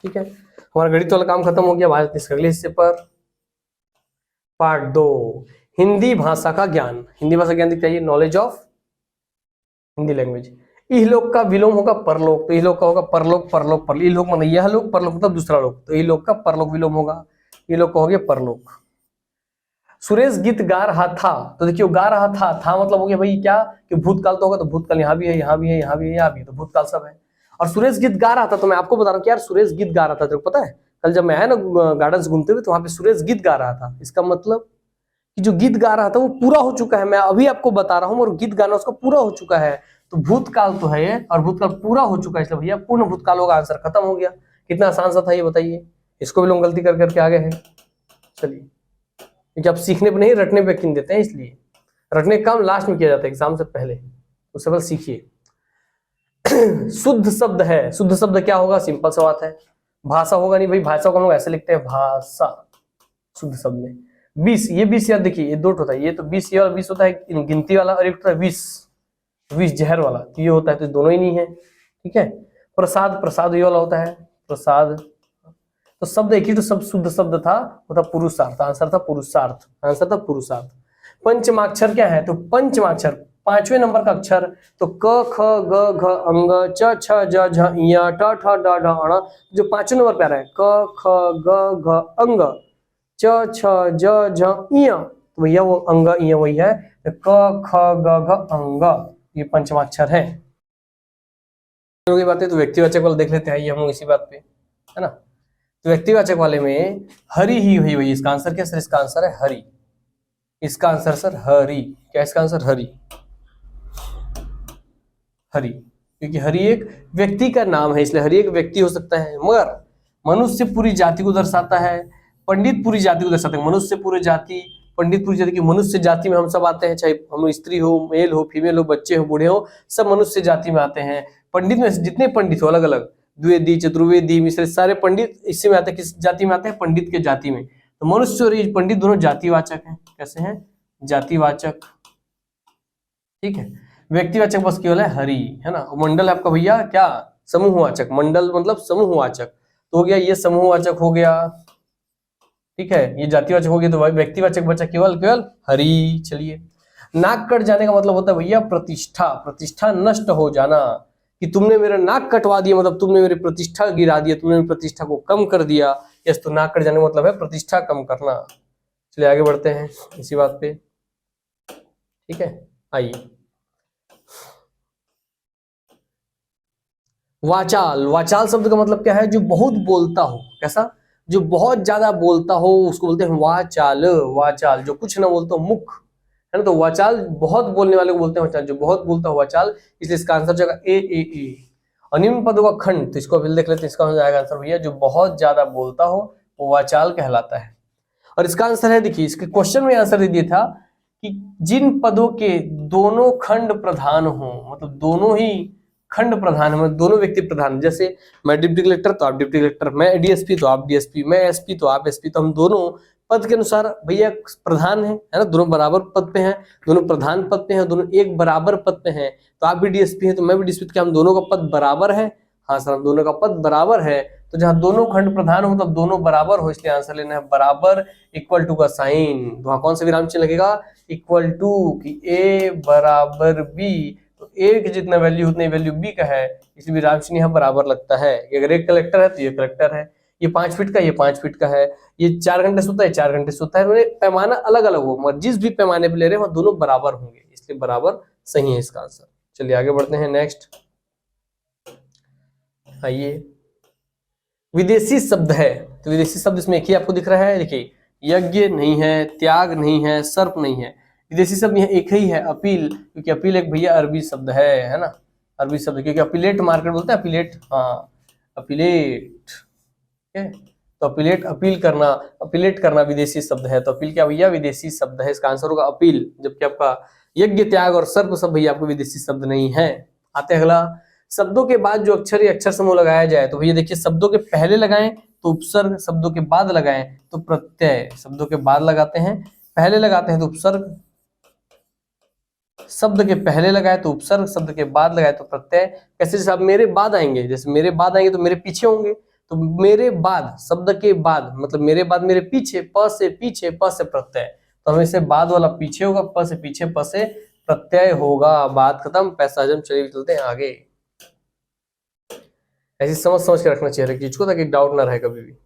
ठीक है, हमारा गणित वाला काम खत्म हो गया, बात इसके अगले हिस्से पर, पार्ट 2 हिंदी भाषा का ज्ञान। हिंदी भाषा ज्ञान दिखाइए, नॉलेज ऑफ हिंदी लैंग्वेज। इहलोक का विलोम होगा परलोक, तो इहलोक का होगा परलोक परलोक परलोक, इहलोक मतलब यह लोक, परलोक मतलब दूसरा लोक, तो इहलोक का परलोक विलोम होगा, इहलोक का हो गया परलोक। सुरेश गीत गा रहा था, तो देखिए गा रहा था मतलब हो गया भाई क्या कि भूतकाल तो होगा, तो भूतकाल यहाँ भी है, यहाँ भी है, यहाँ भी है, यहाँ भी है, तो भूतकाल सब है। और सुरेश गीत गा रहा था, तो मैं आपको बता रहा हूँ कि यार सुरेश गीत गा रहा था, तेरे को पता है कल जब मैं आया ना गार्डन घूमते हुए, तो वहां पे सुरेश गीत गा रहा था, इसका मतलब कि जो गीत गा रहा था वो पूरा हो चुका है, मैं अभी आपको बता रहा हूँ, और गीत गाना उसका पूरा हो चुका है, तो भूतकाल तो है ये, और भूतकाल पूरा हो चुका है, इसलिए भैया पूर्ण भूतकाल होगा, आंसर खत्म हो गया। कितना आसान सा था ये बताइए, इसको भी लोग गलती कर करके आगे हैं। चलिए क्योंकि आप सीखने पे नहीं रटने पे यकीन देते हैं, इसलिए रटने का काम लास्ट में किया जाता है एग्जाम से पहले, उससे पहले सीखिए। शुद्ध शब्द है, शुद्ध शब्द क्या होगा, सिंपल सा बात है, भाषा होगा नहीं भाई, भाषा को हम लोग ऐसे लिखते हैं भाषा, शुद्ध शब्द में 20, ये 20 यार देखिए ये दो होता है, ये तो 20 ये वाला 20 होता है गिनती वाला, और एक होता है 20 जहर वाला, तो ये होता है, तो दोनों ही नहीं है। ठीक है, प्रसाद प्रसाद ये वाला होता है प्रसाद, तो शब्द एक ही तो शब्द शुद्ध शब्द था, वो था पुरुषार्थ, आंसर था पुरुषार्थ, आंसर था पुरुषार्थ। पंचमाक्षर क्या है, तो पंचमाक्षर 5वें नंबर का अक्षर, तो क ख ग घ अंग च छ ज झ ञ ट ठ ड ढ ण, जो 5वें नंबर पे आ रहा है क ख ग घ अंग च छ ज झ ञ, तो भैया वो अंग ञ वही है, क ख ग घ अंग, ये पंचमाक्षर है। बातें तो व्यक्तिवाचक वाला देख लेते हैं, ये हम लोग इसी बात पे है ना, तो व्यक्तिवाचक वाले में हरि ही हुई हुई, इसका आंसर क्या सर, इसका आंसर है हरि, इसका आंसर सर हरि, क्या इसका आंसर हरि, हरि, क्योंकि हरि एक व्यक्ति का नाम है, इसलिए हरि एक व्यक्ति हो सकता है। मगर मनुष्य पूरी जाति को दर्शाता है, पंडित पूरी जाति को दर्शाते हैं। मनुष्य पूरी जाति, पंडित पूरी जाति की, मनुष्य जाति में हम सब आते हैं, चाहे हम स्त्री हो, मेल हो, फीमेल हो, बच्चे हो, बूढ़े हो, सब मनुष्य जाति में आते हैं। पंडित में जितने पंडित हो अलग अलग, द्विवेदी, चतुर्वेदी, मिश्र, सारे पंडित इसी में आते हैं। किस जाति में आते हैं? पंडित के जाति में। तो मनुष्य और पंडित दोनों जातिवाचक हैं। कैसे हैं? जातिवाचक। ठीक है। व्यक्तिवाचक बस केवल है हरि, है ना। मंडल आपका भैया क्या? समूहवाचक। मंडल मतलब समूहवाचक, तो हो गया ये समूहवाचक हो गया। ठीक है, ये जातिवाचक हो गया, तो व्यक्तिवाचक बचा केवल केवल हरि। चलिए, नाक कट जाने का मतलब होता है भैया प्रतिष्ठा, प्रतिष्ठा नष्ट हो जाना, कि तुमने मेरा नाक कटवा दिया, मतलब तुमने मेरी प्रतिष्ठा गिरा दिया, तुमने मेरी प्रतिष्ठा को कम कर दिया। यस, तो नाक कट जाने का मतलब है प्रतिष्ठा कम करना। चलिए आगे बढ़ते हैं इसी बात पे। ठीक है, आइए। वाचाल, वाचाल शब्द का मतलब क्या है? जो बहुत बोलता हो। कैसा? जो बहुत ज्यादा बोलता हो उसको बोलते हैं वाचाल। वाचाल जो कुछ ना बोलता हो, मुख, है ना। तो वाचाल बहुत बोलने वाले को बोलते हैं वाचाल, जो बहुत बोलता हो वाचाल। इसलिए इसका आंसर जाएगा ए। और निम्न पदों का खंड, तो इसको अभी देख लेते हैं। इसका हो जाएगा आंसर भैया, जो बहुत ज्यादा बोलता हो वो वाचाल कहलाता है। और इसका आंसर है, देखिए इसके क्वेश्चन में आंसर दे दिया था कि जिन पदों के दोनों खंड प्रधान हो, मतलब दोनों ही खंड प्रधान है, मतलब दोनों व्यक्ति प्रधान। जैसे मैं डिप्टी कलेक्टर तो आप डिप्टी कलेक्टर, मैं डीएसपी तो आप डीएसपी, मैं एसपी तो आप एसपी, तो हम दोनों पद के अनुसार भैया प्रधान है ना। दोनों बराबर पद पे हैं, दोनों प्रधान पद पे हैं, दोनों एक बराबर पद पे हैं। तो आप भी डीएसपी हैं तो मैं भी डीएसपी, क्या हम दोनों का पद बराबर है? हाँ सर, हम दोनों का पद बराबर है। तो जहां दोनों खंड प्रधान हो तब दोनों बराबर हो, इसलिए आंसर लेना है बराबर, इक्वल टू का साइन। तो वहां कौन सा विराम चिन्ह लगेगा? इक्वल टू, कि ए बराबर बी। तो ए की जितना वैल्यू उतनी वैल्यू बी का है, इसलिए विराम चिन्ह यहाँ बराबर लगता है। अगर एक कलेक्टर है तो ये कलेक्टर है, ये 5 फीट का, ये 5 फीट का है, ये 4 घंटे सोता है, 4 घंटे सोता है। उन्हें पैमाना अलग अलग हो, मगर जिस भी पैमाने पे ले रहे हैं वह दोनों बराबर होंगे, इसलिए बराबर सही है इसका आंसर। चलिए आगे बढ़ते हैं नेक्स्ट। आइए, विदेशी शब्द है, तो विदेशी शब्द इसमें एक ही आपको दिख रहा है। देखिए, यज्ञ नहीं है, त्याग नहीं है, सर्प नहीं है। विदेशी शब्द यहाँ एक ही है, अपील, क्योंकि अपील एक भैया अरबी शब्द है ना। अरबी शब्द, क्योंकि अपीलेट मार्केट बोलते हैं, अपीलेट, हाँ अपीलेट। ठीक है, तो अपीलेट, अपील करना, अपीलेट करना विदेशी शब्द है। तो अपील क्या भैया? विदेशी शब्द है। इसका आंसर होगा अपील। जबकि आपका यज्ञ, त्याग और सर्प सब भैया आपको विदेशी शब्द नहीं है। आते अगला, शब्दों के बाद जो अक्षर या अक्षर समूह लगाया जाए, तो भैया देखिए, शब्दों के पहले लगाएं तो उपसर्ग, शब्दों के बाद लगाएं तो प्रत्यय। शब्दों के बाद लगाते हैं, पहले लगाते हैं तो उपसर्ग, शब्द के पहले लगाए तो उपसर्ग, शब्द के बाद लगाए तो प्रत्यय। कैसे? जैसे आप मेरे बाद आएंगे, जैसे मेरे बाद आएंगे तो मेरे पीछे होंगे, तो मेरे बाद, शब्द के बाद मतलब मेरे बाद, मेरे पीछे, प से पीछे, प से प्रत्यय। तो हमें से बाद वाला पीछे होगा, प से पीछे, प से प्रत्यय होगा। बात खत्म, पैसा हजम। चलिए चलते हैं आगे। ऐसी समझ समझ के रखना चाहिए हर चीज को, ताकि डाउट ना रहे कभी भी।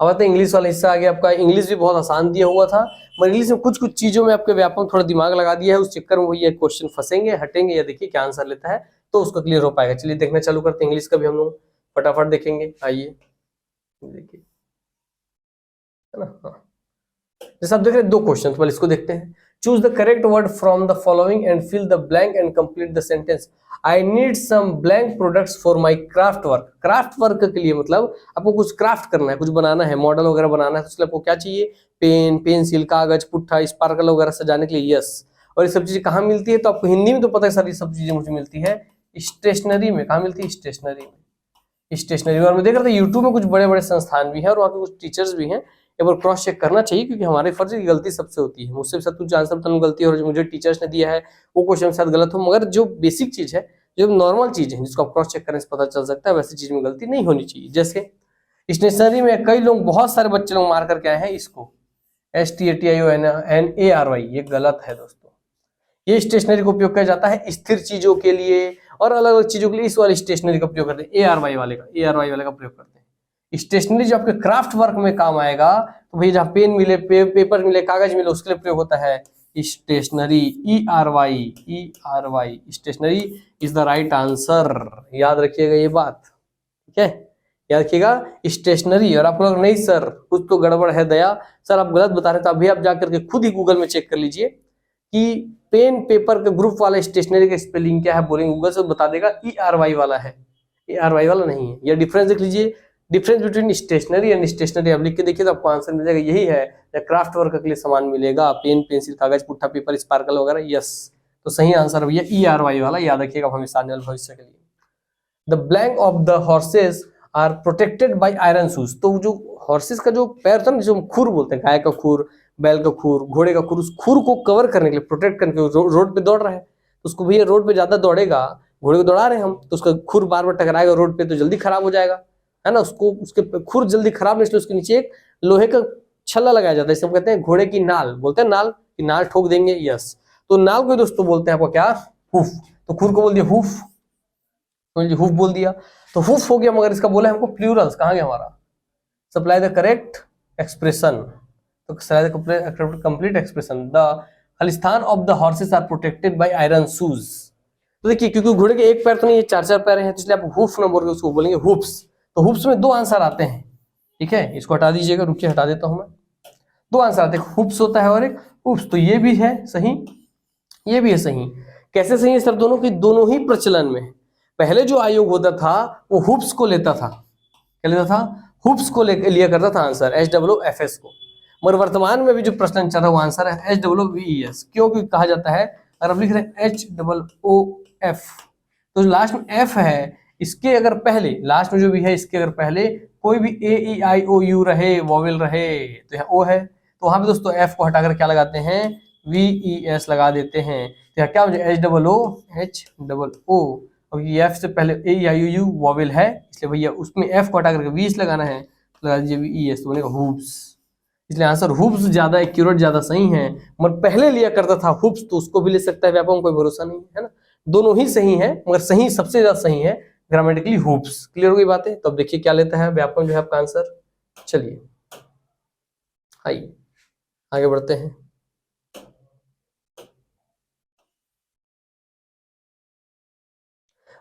अब आते हैं इंग्लिश वाला हिस्सा। आगे आपका इंग्लिश भी बहुत आसान दिया हुआ था, मगर इंग्लिश में कुछ कुछ चीजों में आपके व्यापक थोड़ा दिमाग लगा दिया है, उस चक्कर में ये क्वेश्चन फंसेंगे, हटेंगे, या देखिए क्या आंसर लेता है तो उसको क्लियर हो पाएगा। चलिए देखना चालू करते हैं इंग्लिश का भी हम लोग, फटाफट देखेंगे। आइए देखिए, है ना। हाँ, जैसे आप देख रहे हैं 2 क्वेश्चन, पहले इसको देखते हैं। Choose the correct word from the following and fill the blank and complete the sentence. I need some blank products for my craft work. Craft work के लिए मतलब आपको कुछ क्राफ्ट करना है, कुछ बनाना है, मॉडल वगैरह बनाना है, तो उसके लिए आपको क्या चाहिए? पेन, पेंसिल, कागज, पुट्ठा, स्पार्कल वगैरह सजाने के लिए। यस, और ये सब चीजें कहाँ मिलती है? तो आपको हिंदी में तो पता है सारी सब चीजें मुझे मिलती है स्टेशनरी में। कहाँ मिलती है? स्टेशनरी में। स्टेशनरी। और मैं देख रहा था यूट्यूब में कुछ बड़े बड़े संस्थान भी हैं और वहाँ के कुछ टीचर्स भी हैं। एक बार क्रॉस चेक करना चाहिए, क्योंकि हमारे फर्ज की गलती सबसे होती है। मुझसे भी सब कुछ आंसर बताने में गलती है, और जो मुझे टीचर्स ने दिया है वो क्वेश्चन शायद गलत हो, मगर जो बेसिक चीज है, जो नॉर्मल चीज है, जिसको आप क्रॉस चेक करने से पता चल सकता है, वैसी चीज में गलती नहीं होनी चाहिए। जैसे स्टेशनरी में कई लोग, बहुत सारे बच्चे लोग मार करके आए हैं इसको, STATIONARY, ये गलत है दोस्तों। ये स्टेशनरी का उपयोग किया जाता है स्थिर चीजों के लिए और अलग अलग चीजों के लिए। इस वाले स्टेशनरी का उपयोग करते हैं, ARY वाले का प्रयोग करते हैं। स्टेशनरी जो आपके क्राफ्ट वर्क में काम आएगा, तो भैया जहाँ पेन मिले, पेपर मिले, कागज मिले, उसके लिए प्रयोग होता है stationery. ERY, stationery is the right answer. याद रखिएगा ये बात, ठीक है, याद रखिएगा स्टेशनरी। और आप लोग नहीं सर कुछ तो गड़बड़ है दया, सर आप गलत बता रहे, तो अभी आप जाकर के खुद ही गूगल में चेक कर लीजिए कि पेन पेपर का ग्रुप वाला स्टेशनरी का स्पेलिंग क्या है, बोलेंगे गूगल से बता देगा, ERY वाला है, ARY वाला नहीं है। या डिफरेंस देख लीजिए, difference between stationery and stationary, अब लिख के देखिए तो आपको आंसर मिल जाएगा, यही है। या क्राफ्ट वर्क के लिए सामान मिलेगा, पेन पेंसिल कागज पुट्ठा पेपर स्पार्कल वगैरह, यस। तो सही आंसर भैया ERY वाला, याद रखिएगा हमेशा आने वाले भविष्य के लिए। The blank of the horses are protected by iron shoes, तो जो हॉर्सेस का जो पैर था ना, जो खुर बोलते हैं, गाय का खुर, बैल का खुर, घोड़े का खुर, उस खुर को कवर करने के लिए, प्रोटेक्ट करने के लिए, रोड पे दौड़ रहा है तो उसको भैया रोड पे ज्यादा दौड़ेगा, घोड़े को दौड़ा रहे हैं हम तो उसका खुर बार बार टकराएगा रोड पे तो जल्दी खराब हो जाएगा, है ना। उसको उसके खुर जल्दी खराब नहीं, इसलिए उसके नीचे एक लोहे का छल्ला लगाया जाता है, इसे हम कहते हैं घोड़े की नाल, बोलते हैं नाल कि नाल ठोक देंगे, यस। तो नाल को दोस्तों बोलते हैं आपको क्या, हुफ। तो खुर को बोल दिया हुफ, हुफ बोल दिया तो हुफ हो गया, मगर इसका बोला हमको प्लूरल्स, कहाँ गया हमारा, सप्लाई द करेक्ट एक्सप्रेशन, तो supply the complete expression. The Khalistan of the horses are protected by iron shoes, तो देखिए क्योंकि घोड़े के एक पैर तो नहीं है, चार चार पैर हैं, तो इसलिए आप हुफ ना बोल के उसको बोलेंगे हुप्स। तो हुप्स में दो आंसर आते हैं, ठीक है, इसको हटा दीजिएगा, रुकिए हटा देता हूं मैं। दो आंसर आते हैं, हुप्स होता है और एक हुप्स, तो ये भी है सही, ये भी है सही। कैसे सही है सर दोनों की, दोनों ही प्रचलन में। पहले जो आयोग होता था वो हुप्स को लेता था, क्या लेता था, हुप्स को लिया करता था आंसर, HOOFS को। मगर वर्तमान में भी जो प्रश्न चल रहा है वो आंसर है HOOVES, क्योंकि कहा जाता है, अगर आप लिख रहे हैं HOOF तो लास्ट में F है, इसके अगर पहले, लास्ट में जो भी है इसके अगर पहले कोई भी AEIOU रहे, वॉवेल रहे, तो यहाँ O है, तो वहां पे दोस्तों F को हटाकर क्या लगाते हैं, VES लगा देते हैं, तो यहाँ क्या हो जाए HOO। अब ये F से पहले AEIOU वॉवेल है, इसलिए भैया उसमें F को हटा करके VES लगाना है, तो लगा दीजिए VES, तो बनेगा हुप्स। इसलिए आंसर हुप्स ज्यादा एक्यूरेट, ज्यादा सही है। मगर पहले लिया करता था हुप्स, तो उसको भी ले सकता है, व्यापक कोई भरोसा नहीं है ना। दोनों ही सही है, मगर सही सबसे ज्यादा सही है ग्रामेटिकली हुप्स। क्लियर हो गई बातें। तो अब देखिए क्या लेता है व्यापक जो है आपका आंसर। चलिए आइए आगे बढ़ते हैं।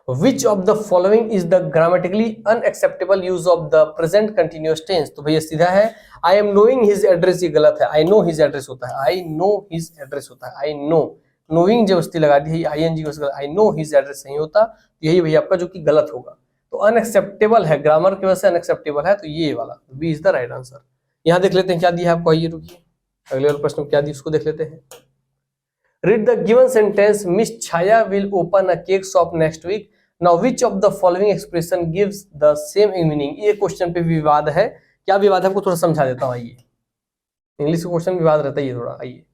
Which of the following is the grammatically unacceptable use of the present continuous tense? तो भैया सीधा है, I am knowing his address, ये गलत है, I know his address होता है, I know his address होता है, I know, knowing जबरदस्ती लगा दी है, ING को गलत, I know his address नहीं होता, तो यही भैया आपका जो कि गलत होगा। तो अनएक्सेप्टेबल है, ग्रामर की वजह से अनएक्सेप्टेबल है, तो ये वाला B is the right answer. यहाँ देख लेते हैं क्या दिया है आपको, आइए रुकिए, अगले वाले प्रश्न क्या दिया उसको देख लेते हैं। Read the given sentence, Miss Chaya will open a cake shop next week. Now which of the following expression gives the same meaning? ये क्वेश्चन पे विवाद है, क्या विवाद है आपको थोड़ा समझा देता हूँ, आइए। इंग्लिश का क्वेश्चन विवाद रहता है ये थोड़ा, आइए।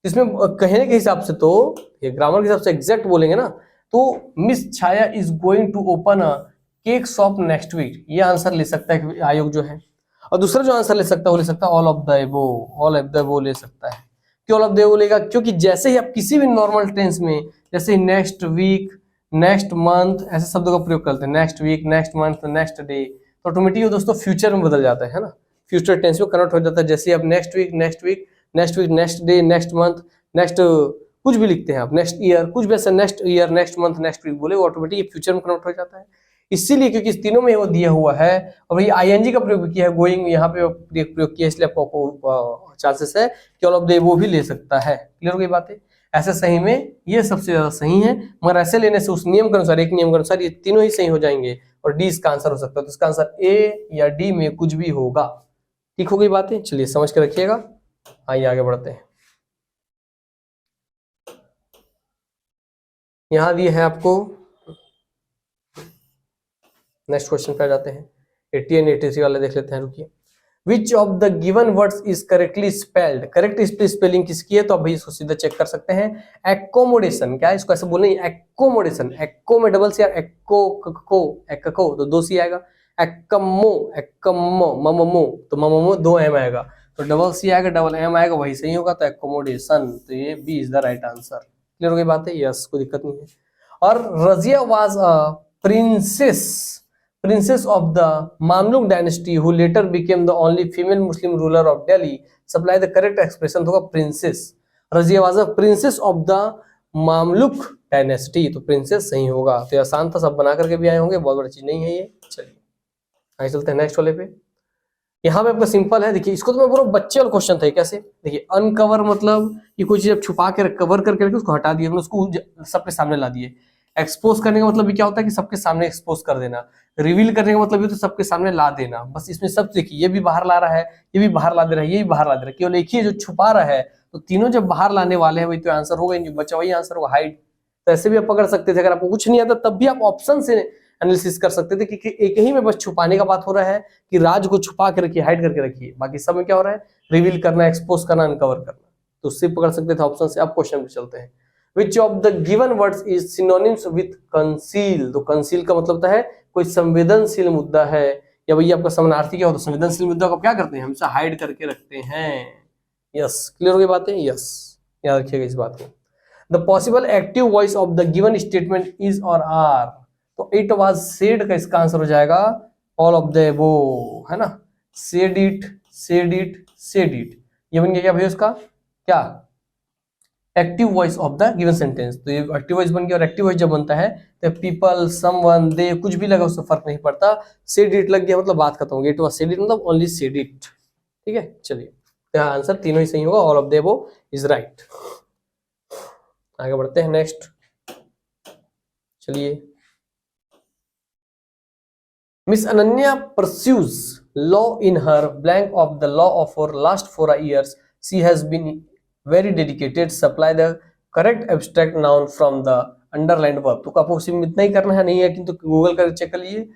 इसमें कहने के हिसाब से तो ये ग्रामर के हिसाब से एग्जैक्ट बोलेंगे ना, तो miss Chhaya is going to open a cake shop next week, ये आंसर ले सकता है आयोग जो है। और दूसरा जो आंसर ले सकता है वो ले सकता है all of the above, all of the above ले सकता है। क्यों ऑल ऑफ द एबोव लेगा, क्योंकि जैसे ही आप किसी भी नॉर्मल टेंस में, जैसे ही नेक्स्ट वीक, नेक्स्ट मंथ, ऐसे शब्दों का प्रयोग करते हैं, next week, next month, next day, तो ऑटोमेटिकली दोस्तों फ्यूचर में बदल जाता है ना, फ्यूचर टेंस में कन्वर्ट हो जाता है। जैसे आप next week, next week, next week, next day, next month, next कुछ भी लिखते हैं आप, नेक्स्ट ईयर, कुछ भी ऐसा, next year, next month, next week बोले, ऑटोमेटिक फ्यूचर में कन्वर्ट हो जाता है। इसीलिए क्योंकि इस तीनों में वो दिया हुआ है, और भाई ING का प्रयोग किया है, गोइंग यहाँ पे प्रयोग किया, इसलिए आपको चांसेस है कि ऑल ऑफ द वो भी ले सकता है। क्लियर हो गई बातें। ऐसे सही में ये सबसे ज्यादा सही है, मगर ऐसे लेने से उस नियम के अनुसार, एक नियम के अनुसार ये तीनों ही सही हो जाएंगे और डी इसका आंसर हो सकता है। तो इसका आंसर ए या डी में कुछ भी होगा। ठीक हो गई बातें, चलिए समझ के रखिएगा। आइए आगे बढ़ते हैं। यहां दिए है आपको, नेक्स्ट क्वेश्चन पे आ जाते हैं, 80 और 83 वाले देख लेते हैं, रुकिए। Which of the given words is correctly spelled? Correct spelling किसकी है, तो आप भाई इसको सीधा चेक कर सकते हैं। एक्कोमोडेशन, क्या है इसको ऐसे बोलना, एक्कोमोडेशन, एक्को में डबल सी, एक्को तो दो सी आएगा, एक्कमो, एक्कमो, मममो, तो मममो दो एम आएगा, तो डबल सी आएगा, डबल एम आएगा, वही सही होगा, तो एक्कोमोडेशन, तो ये B is the right answer. Clear हो गई बात है, यस, कोई दिक्कत नहीं है। और Razia was a princess of the Mamluk dynasty who later became the only female Muslim ruler of Delhi. Supply the correct expression होगा princess. Razia was a princess of the Mamluk dynasty, तो princess सही होगा। तो आसान था, सब बना करके भी आए होंगे, बहुत बड़ी चीज नहीं है ये। चलिए आगे चलते हैं नेक्स्ट वाले पे। यहाँ पे आपका सिंपल है, देखिए इसको तो मैं बोल रहा हूँ बच्चे वाला क्वेश्चन था। कैसे, देखिए अनकवर मतलब कि कोई चीज छुपा के कवर करके रखे उसको हटा दिया, उसको सबके सामने ला दिए। एक्सपोज करने का मतलब भी क्या होता है कि सबके सामने एक्सपोज कर देना। रिवील करने का मतलब भी तो सबके सामने ला देना। बस इसमें सब देखिए, ये भी बाहर ला रहा है, ये भी बाहर ला दे रहा है, ये भी बाहर ला दे रहा है, केवल एक ही जो छुपा रहा है। तो तीनों जब बाहर लाने वाले हैं वही तो आंसर होगा, जो बचा वही आंसर होगा, हाइड। तो ऐसे भी आप पकड़ सकते थे, अगर आपको कुछ नहीं आता तब भी आप ऑप्शन से एनालिसिस कर सकते थे कि एक ही में बस छुपाने का बात हो रहा है कि राज को छुपा के रखिए, हाइड करके रखिए, बाकी सब में क्या हो रहा है, रिवील करना, एक्सपोज करना, अनकवर करना। तो उससे पकड़ सकते थे ऑप्शन से। अब क्वेश्चन पे चलते हैं। Which of the given words is synonyms with conceal? तो conceal का मतलब होता है कोई संवेदनशील मुद्दा है, या भैया आपका समानार्थी क्या होता है, संवेदनशील मुद्दा को क्या करते हैं, हमेशा हाइड करके रखते हैं। यस, क्लियर हो गई बातें, यस, याद रखिएगा इस बात को। The possible active voice of the given statement is और आर, तो इट वाज सेड का इसका आंसर हो जाएगा ऑल ऑफ द अबोव, है ना। Said it, said it, said it, ये बन गया क्या भैया उसका, क्या, active voice of the given sentence. तो ये एक्टिव वॉइस बन गया, और एक्टिव वॉइस जब बनता है तो पीपल, समवन, दे, कुछ भी लगा उससे फर्क नहीं पड़ता। सेड इट लग गया मतलब बात खत्म हो गई। इट वाज सेड इट मतलब ओनली सेड इट। ठीक है, चलिए, तो आंसर तीनों ही सही होगा, all of the above is right. आगे बढ़ते हैं नेक्स्ट, चलिए। Miss Ananya pursues law in her blank of the law of for last 4 years. She has been very dedicated. Supply the correct abstract noun from the underlined verb. तो आपको सिर्फ इतना ही करना है, नहीं है किंतु गूगल कर चेक कर लीजिए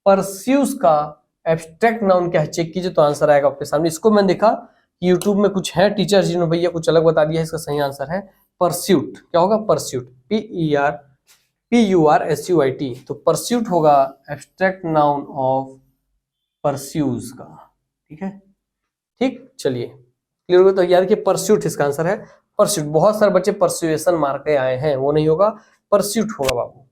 परस्यूज का एब्स्ट्रैक्ट नाउन क्या है, चेक कीजिए तो आंसर आएगा आपके सामने। इसको मैंने देखा कि यूट्यूब में कुछ है टीचर जिन्होंने भैया कुछ अलग बता दिया है, इसका सही आंसर है परस्यूट। क्या होगा, परस्यूट, PURSUIT। तो परस्यूट होगा एब्स्ट्रैक्ट नाउन ऑफ परस्यूज का। ठीक है, ठीक, चलिए क्लियर हो गया। तो याद रखिए परस्यूट इसका आंसर है, परस्यूट। बहुत सारे बच्चे परस्यूएशन मार के आए हैं, वो नहीं होगा, परस्यूट होगा बाबू।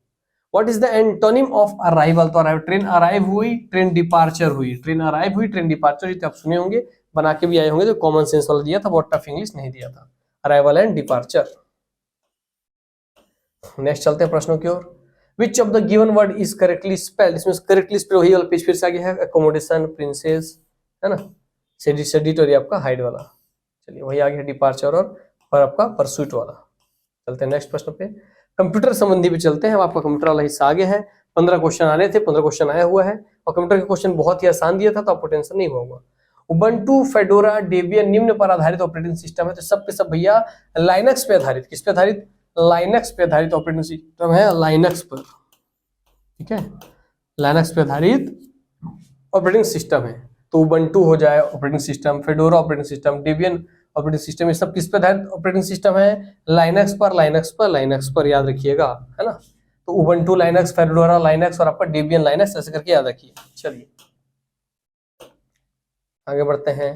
What is the antonym of arrival? तो अराइव, ट्रेन अराइव हुई, ट्रेन डिपार्चर हुई, ट्रेन अराइव हुई, ट्रेन डिपार्चर हुई, तो आप सुने होंगे, बना के भी आए होंगे, तो कॉमन सेंस वाला दिया था, बहुत टफ इंग्लिश नहीं दिया था। Arrival and departure. नेक्स्ट चलते हैं प्रश्नों की ओर। Which of the given word is correctly spelled? इसमें करेक्टली स्पेल वही वाला पेज फिर से आ गया है, अकोमोडेशन, प्रिंसेस, है ना, सेडिट और ये आपका हाइड वाला। चलिए वही आ गया डिपार्चर और आपका परसूट वाला। चलते हैं नेक्स्ट प्रश्न पे, कंप्यूटर संबंधी पे चलते हैं। आपका कंप्यूटर वाला हिस्सा आगे है, 15 क्वेश्चन आने थे, 15 क्वेश्चन आया हुआ है, और कंप्यूटर के क्वेश्चन बहुत ही आसान दिया था, तो आपको टेंशन नहीं होगा। उबंटू, फेडोरा, डेबियन निम्न पर आधारित ऑपरेटिंग सिस्टम है, तो सब के सब भैया लाइनक्स पे आधारित, किस पे आधारित, लाइनक्स पे आधारित ऑपरेटिंग सिस्टम है, लाइनक्स पर। ठीक है, लाइनक्स पे आधारित ऑपरेटिंग सिस्टम है। तो उबंटू हो जाए operating system, fedora operating system, Debian operating system, ये सब किस पे आधारित ऑपरेटिंग सिस्टम है, लाइनक्स पर, लाइनक्स पर, लाइनक्स पर, याद रखिएगा, है ना। तो उबंटू लाइनक्स, फेडोरा लाइनक्स और आपका डेबियन लाइनक्स, ऐसे करके याद रखिए। चलिए आगे बढ़ते हैं।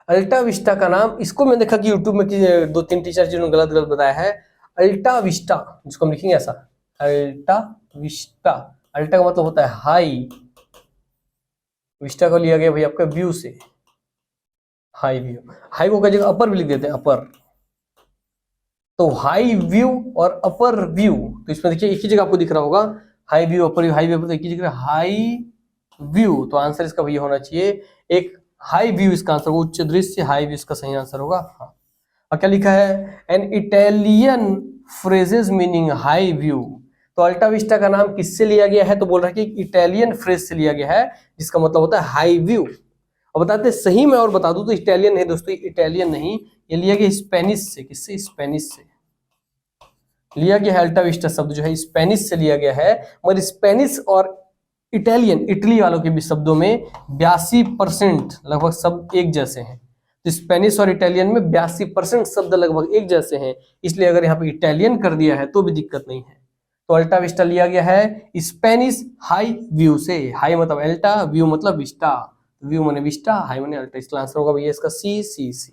अल्टा विस्टा का नाम, इसको मैंने देखा कि यूट्यूब में 2-3 टीचर जिन्होंने गलत गलत बताया है। अल्टा विस्टा, जिसको हम लिखेंगे ऐसा, अल्टा विस्टा। अल्टा का मतलब होता है हाई, विस्टा को लिया गया भाई आपका व्यू से, हाई व्यू। हाई को कई जगह अपर भी लिख देते हैं, अपर। तो हाई व्यू और अपर व्यू, तो इसमें देखिए एक ही जगह आपको दिख रहा होगा, हाई व्यू, अपर व्यू, हाई व्यू, तो एक ही जगह हाई व्यू। तो आंसर इसका भैया होना चाहिए एक हाई व्यू, इसका आंसर उच्च दृश्य, हाई व्यू इसका सही आंसर होगा। हाँ, और क्या लिखा है, an Italian phrases meaning high view. तो अल्टा विस्टा का नाम किससे लिया गया है, तो बोल रहा है कि इटालियन फ्रेज से लिया गया है, जिसका मतलब होता है हाई व्यू। और बताते सही मैं और बता दूं तो इटालियन नहीं दोस्तों, इटालियन नहीं, ये लिया गया स्पेनिश से। किससे, स्पेनिश से लिया गया है। अल्टा विस्टा शब्द जो है स्पेनिश से लिया गया है, मगर स्पेनिश और इटालियन, इटली वालों के भी शब्दों में 82% लगभग शब्द एक जैसे हैं। तो स्पेनिश और इटालियन में 82% शब्द लगभग एक जैसे हैं, इसलिए अगर यहाँ पे इटालियन कर दिया है तो भी दिक्कत नहीं है। तो अल्टा विस्टा लिया गया है स्पेनिश हाई व्यू से। हाई मतलब अल्टा, व्यू मतलब विस्टा, व्यू माने विस्टा, हाई माने अल्टा। इसका आंसर होगा भैया इसका सी, सी, सी।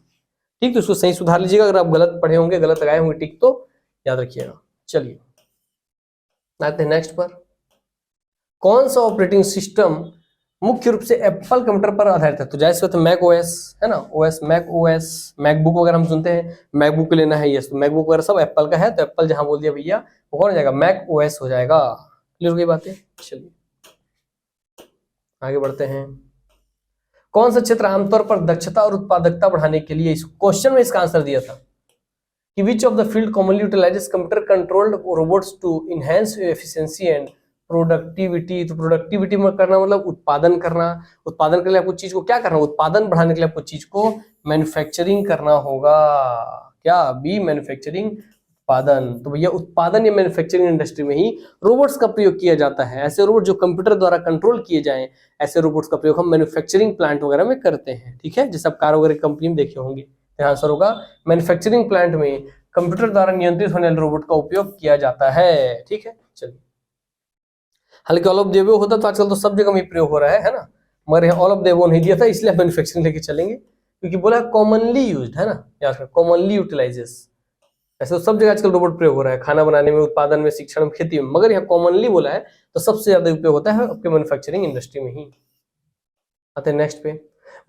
ठीक, तो इसको सही सुधार लीजिएगा, अगर आप गलत पढ़े होंगे, गलत लगाए होंगे टिक, तो याद रखिएगा। चलिए आते हैं नेक्स्ट पर। कौन सा ऑपरेटिंग सिस्टम मुख्य रूप से एप्पल कंप्यूटर पर आधारित है? तो जैसे होता है मैक ओएस, है ना, ओएस, मैक ओएस, मैकबुक वगैरह हम सुनते हैं, मैकबुक लेना है, यस, तो मैकबुक वगैरह सब एप्पल का है, तो एप्पल जहां बोल दिया भैया वो कौन हो जाएगा, मैक ओएस हो जाएगा। क्लियर हो गई बातें। चलिए आगे बढ़ते हैं। कौन सा क्षेत्र आमतौर पर दक्षता और उत्पादकता बढ़ाने के लिए, इस क्वेश्चन में इसका आंसर दिया था कि which of the field commonly utilises computer controlled robots to enhance efficiency and productivity. तो प्रोडक्टिविटी में करना मतलब उत्पादन करना, उत्पादन के लिए आपको चीज को क्या करना, उत्पादन बढ़ाने के लिए आपको चीज को मैन्युफैक्चरिंग करना होगा। क्या बी मैन्युफैक्चरिंग, उत्पादन। तो भैया उत्पादन या मैन्युफैक्चरिंग इंडस्ट्री में ही रोबोट्स का प्रयोग किया जाता है। ऐसे रोबोट जो कंप्यूटर द्वारा कंट्रोल किए जाएं, ऐसे रोबोट्स का प्रयोग हम मैन्युफैक्चरिंग प्लांट वगैरह में करते हैं। ठीक है, जैसे आप कार वगैरह कंपनी में देखे होंगे। आंसर होगा मैन्युफैक्चरिंग प्लांट में कंप्यूटर द्वारा नियंत्रित होने वाले रोबोट का उपयोग किया जाता है। ठीक है, चलिए। हालांकि ऑल ऑफ द एबव होता तो आजकल तो सब जगह में प्रयोग हो रहा है ना, मगर यहाँ ऑल ऑफ द एबव नहीं दिया था, इसलिए मैन्युफैक्चरिंग लेके चलेंगे, क्योंकि बोला कॉमनली यूज्ड है ना, याद रखना कॉमनली यूटिलाइजेस। ऐसे तो सब जगह आजकल रोबोट प्रयोग हो रहा है, खाना बनाने में, उत्पादन में, शिक्षण में, खेती में, मगर यहाँ कॉमनली बोला है तो सबसे ज्यादा उपयोग होता है आपके मैन्युफैक्चरिंग इंडस्ट्री में ही। आते हैं नेक्स्ट पे।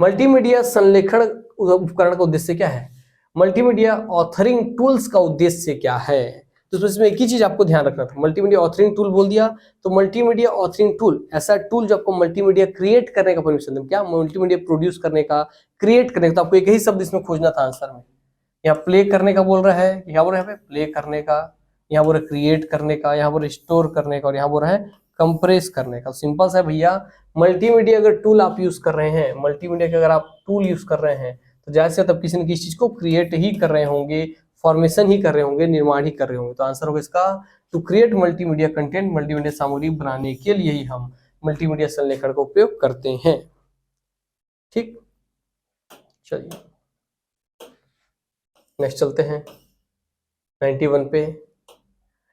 मल्टीमीडिया संलेखन उपकरण का उद्देश्य क्या है? मल्टीमीडिया ऑथरिंग टूल्स का उद्देश्य क्या है? तो इसमें एक ही चीज आपको ध्यान रखना था, मल्टीमीडिया ऑथरिंग टूल बोल दिया तो मल्टीमीडिया ऑथरिंग टूल ऐसा टूल जो आपको मल्टीमीडिया क्रिएट करने का परमिशन दे। क्या? मल्टीमीडिया प्रोड्यूस करने का, क्रिएट करने का। तो आपको एक ही शब्द इसमें खोजना था आंसर में। यहाँ प्ले करने का बोल रहा है, यहाँ बोल रहा है प्ले करने का, यहाँ बोल रहा है क्रिएट करने का, यहाँ बोल रहा है स्टोर करने का, और यहाँ बोल रहा है कंप्रेस करने का। सिंपल सा है भैया, मल्टीमीडिया अगर टूल आप यूज कर रहे हैं, मल्टीमीडिया के अगर आप टूल यूज कर रहे हैं तो जैसे तब किसी न किसी चीज को क्रिएट ही कर रहे होंगे, फॉर्मेशन ही कर रहे होंगे, निर्माण ही कर रहे होंगे। तो आंसर होगा इसका to create multimedia content, multimedia सामग्री बनाने के लिए ही हम मल्टीमीडिया संलेखन का उपयोग करते हैं। ठीक, चलिए नेक्स्ट चलते हैं 91 पे।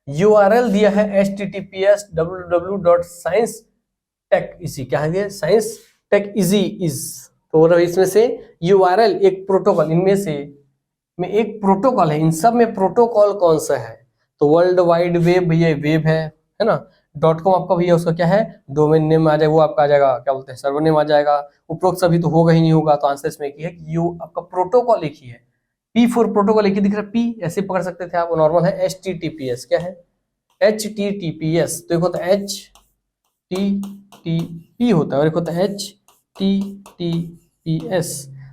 URL दिया है https://www.science-tech-easy। क्या है ये? Science tech easy is. तो इसमें से URL एक प्रोटोकॉल, इनमें से में एक प्रोटोकॉल है, इन सब में प्रोटोकॉल कौन सा है? तो वर्ल्ड वाइड वेब, भैया वेब है ना। .com आपका भैया उसका क्या है? डोमेन नेम आ जाएगा, वो आपका आ जाएगा क्या बोलते हैं, सर्वर नेम आ जाएगा। उपरोक्त सभी तो होगा ही नहीं होगा, तो आंसर इसमें एक ही है कि यू आपका प्रोटोकॉल एक ही है। P4 प्रोटोकॉल एक ही दिख रहा है, P ऐसे पकड़ सकते थे आप, नॉर्मल है। HTTPS क्या है? HTTPS तो एक होता है HTTP होता है और एक होता है HTTPS।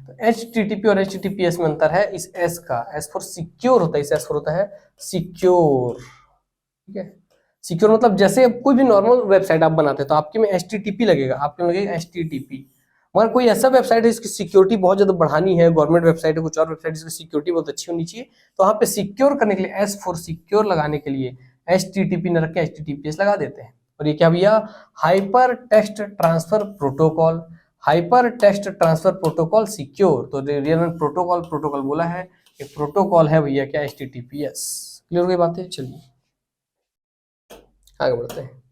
तो HTTP और HTTPS में अंतर है इस S का, S फॉर सिक्योर होता है, इस S फॉर होता है सिक्योर। ठीक है, सिक्योर मतलब जैसे कोई भी नॉर्मल वेबसाइट आप बनाते हैं तो आपके में HTTP लगेगा, आपके में लगेगा HTTP। मगर कोई ऐसा वेबसाइट है जिसकी सिक्योरिटी बहुत ज्यादा बढ़ानी है, गवर्नमेंट वेबसाइट है, कुछ और वेबसाइट जिसकी सिक्योरिटी बहुत अच्छी होनी चाहिए, तो वहाँ पे सिक्योर करने के लिए S फॉर सिक्योर लगाने के लिए HTTP न रख के HTTPS लगा देते हैं। और ये क्या भैया? Hyper text transfer protocol, hyper text transfer protocol secure. तो रियल प्रोटोकॉल, प्रोटोकॉल बोला है, एक प्रोटोकॉल है भैया क्या? HTTPS। क्लियर हो गई बात है? चलिए आगे बढ़ते हैं।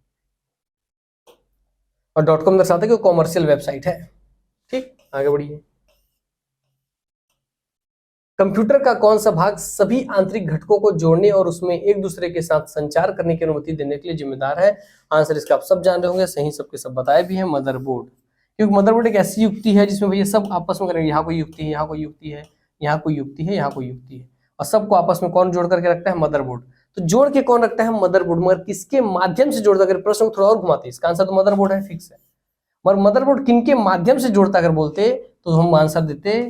और .com दर्शाता है कि कॉमर्शियल वेबसाइट है। ठीक, आगे बढ़िए। कंप्यूटर का कौन सा भाग सभी आंतरिक घटकों को जोड़ने और उसमें एक दूसरे के साथ संचार करने की अनुमति देने के लिए जिम्मेदार है? आंसर इसका आप सब जान रहे होंगे, सही सबके सब बताए भी हैं, मदरबोर्ड। क्योंकि मदरबोर्ड एक ऐसी युक्ति है जिसमें भैया सब आपस में करेंगे, यहाँ कोई युक्ति है, यहाँ कोई युक्ति है, यहाँ कोई युक्ति है, यहाँ कोई युक्ति है, और सबको आपस में कौन जोड़ करके रखता है? मदरबोर्ड। तो जोड़ के कौन रखता है? मदरबोर्ड। मगर किसके माध्यम से जोड़ता? अगर प्रश्न को थोड़ा और घुमाते, इसका आंसर तो मदरबोर्ड है, फिक्स है। मगर मदरबोर्ड किनके माध्यम से जोड़ता अगर बोलते तो हम आंसर देते है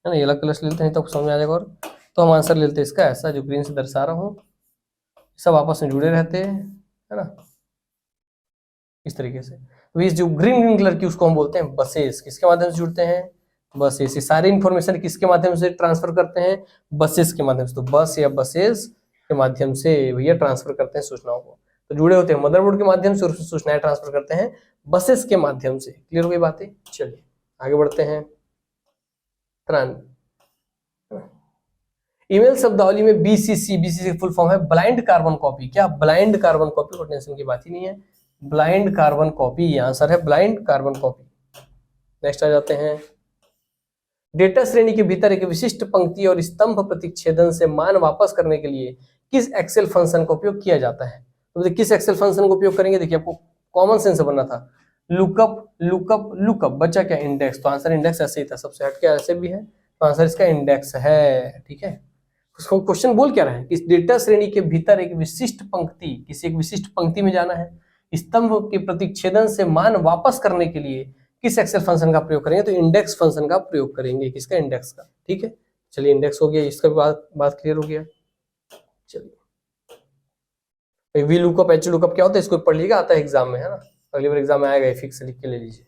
ना, ये अलग कलर से लेते हैं तो समझ में आ जाएगा। और तो हम आंसर लेते इसका ऐसा, जो ग्रीन से दर्शा रहा हूँ, सब आपस में जुड़े रहते हैं, है ना, इस तरीके से। तो ये जो ग्रीन कलर की उसको हम बोलते हैं बसेस। किसके माध्यम से जुड़ते हैं? बसेस। ये सारी इंफॉर्मेशन किसके माध्यम से ट्रांसफर करते हैं? बसेस के माध्यम से। तो बस या बसेस के माध्यम से भैया ट्रांसफर करते हैं सूचनाओं को। तो जुड़े होते हैं मदरबोर्ड के माध्यम से और सूचनाएं ट्रांसफर करते हैं बसेस के माध्यम से। क्लियर हो गई बातें? चलिए आगे बढ़ते हैं। ईमेल शब्दावली में BCC, BCC फुल फॉर्म है ब्लाइंड कार्बन कॉपी। क्या? ब्लाइंड कार्बन कॉपी, को टेंशन की बात ही नहीं है, ब्लाइंड कार्बन कॉपी आंसर है, ब्लाइंड कार्बन कॉपी। नेक्स्ट आ जाते हैं। डेटा श्रेणी के भीतर एक विशिष्ट पंक्ति और स्तंभ प्रतिच्छेदन से मान वापस करने के लिए किस एक्सेल फंक्शन का उपयोग किया जाता है? तो देखिए किस एक्सेल फंक्शन का उपयोग करेंगे, देखिए आपको कॉमन सेंस से बनना था, लुकअप लुकअप लुकअप। बचा क्या? इंडेक्स। तो आंसर इंडेक्स ऐसे ही था, सबसे हटके ऐसे भी है, तो आंसर इसका इंडेक्स है। ठीक है, उसको क्वेश्चन बोल क्या रहे हैं कि डेटा श्रेणी के भीतर एक विशिष्ट पंक्ति, किसी एक विशिष्ट पंक्ति में जाना है, स्तंभ के प्रतिच्छेदन से मान वापस करने के लिए किस एक्सेल फंक्शन का प्रयोग करेंगे? तो इंडेक्स फंक्शन का प्रयोग करेंगे। किसका? इंडेक्स का। ठीक है, चलिए इंडेक्स हो गया, इसका भी बात क्लियर हो गया। चलिए वी लुकअप एच लुकअप क्या होता है इसको पढ़ लीजिएगा, आता है एग्जाम में, है ना, अगली बार एग्जाम में आएगा, फिक्स से लिख के ले लीजिए।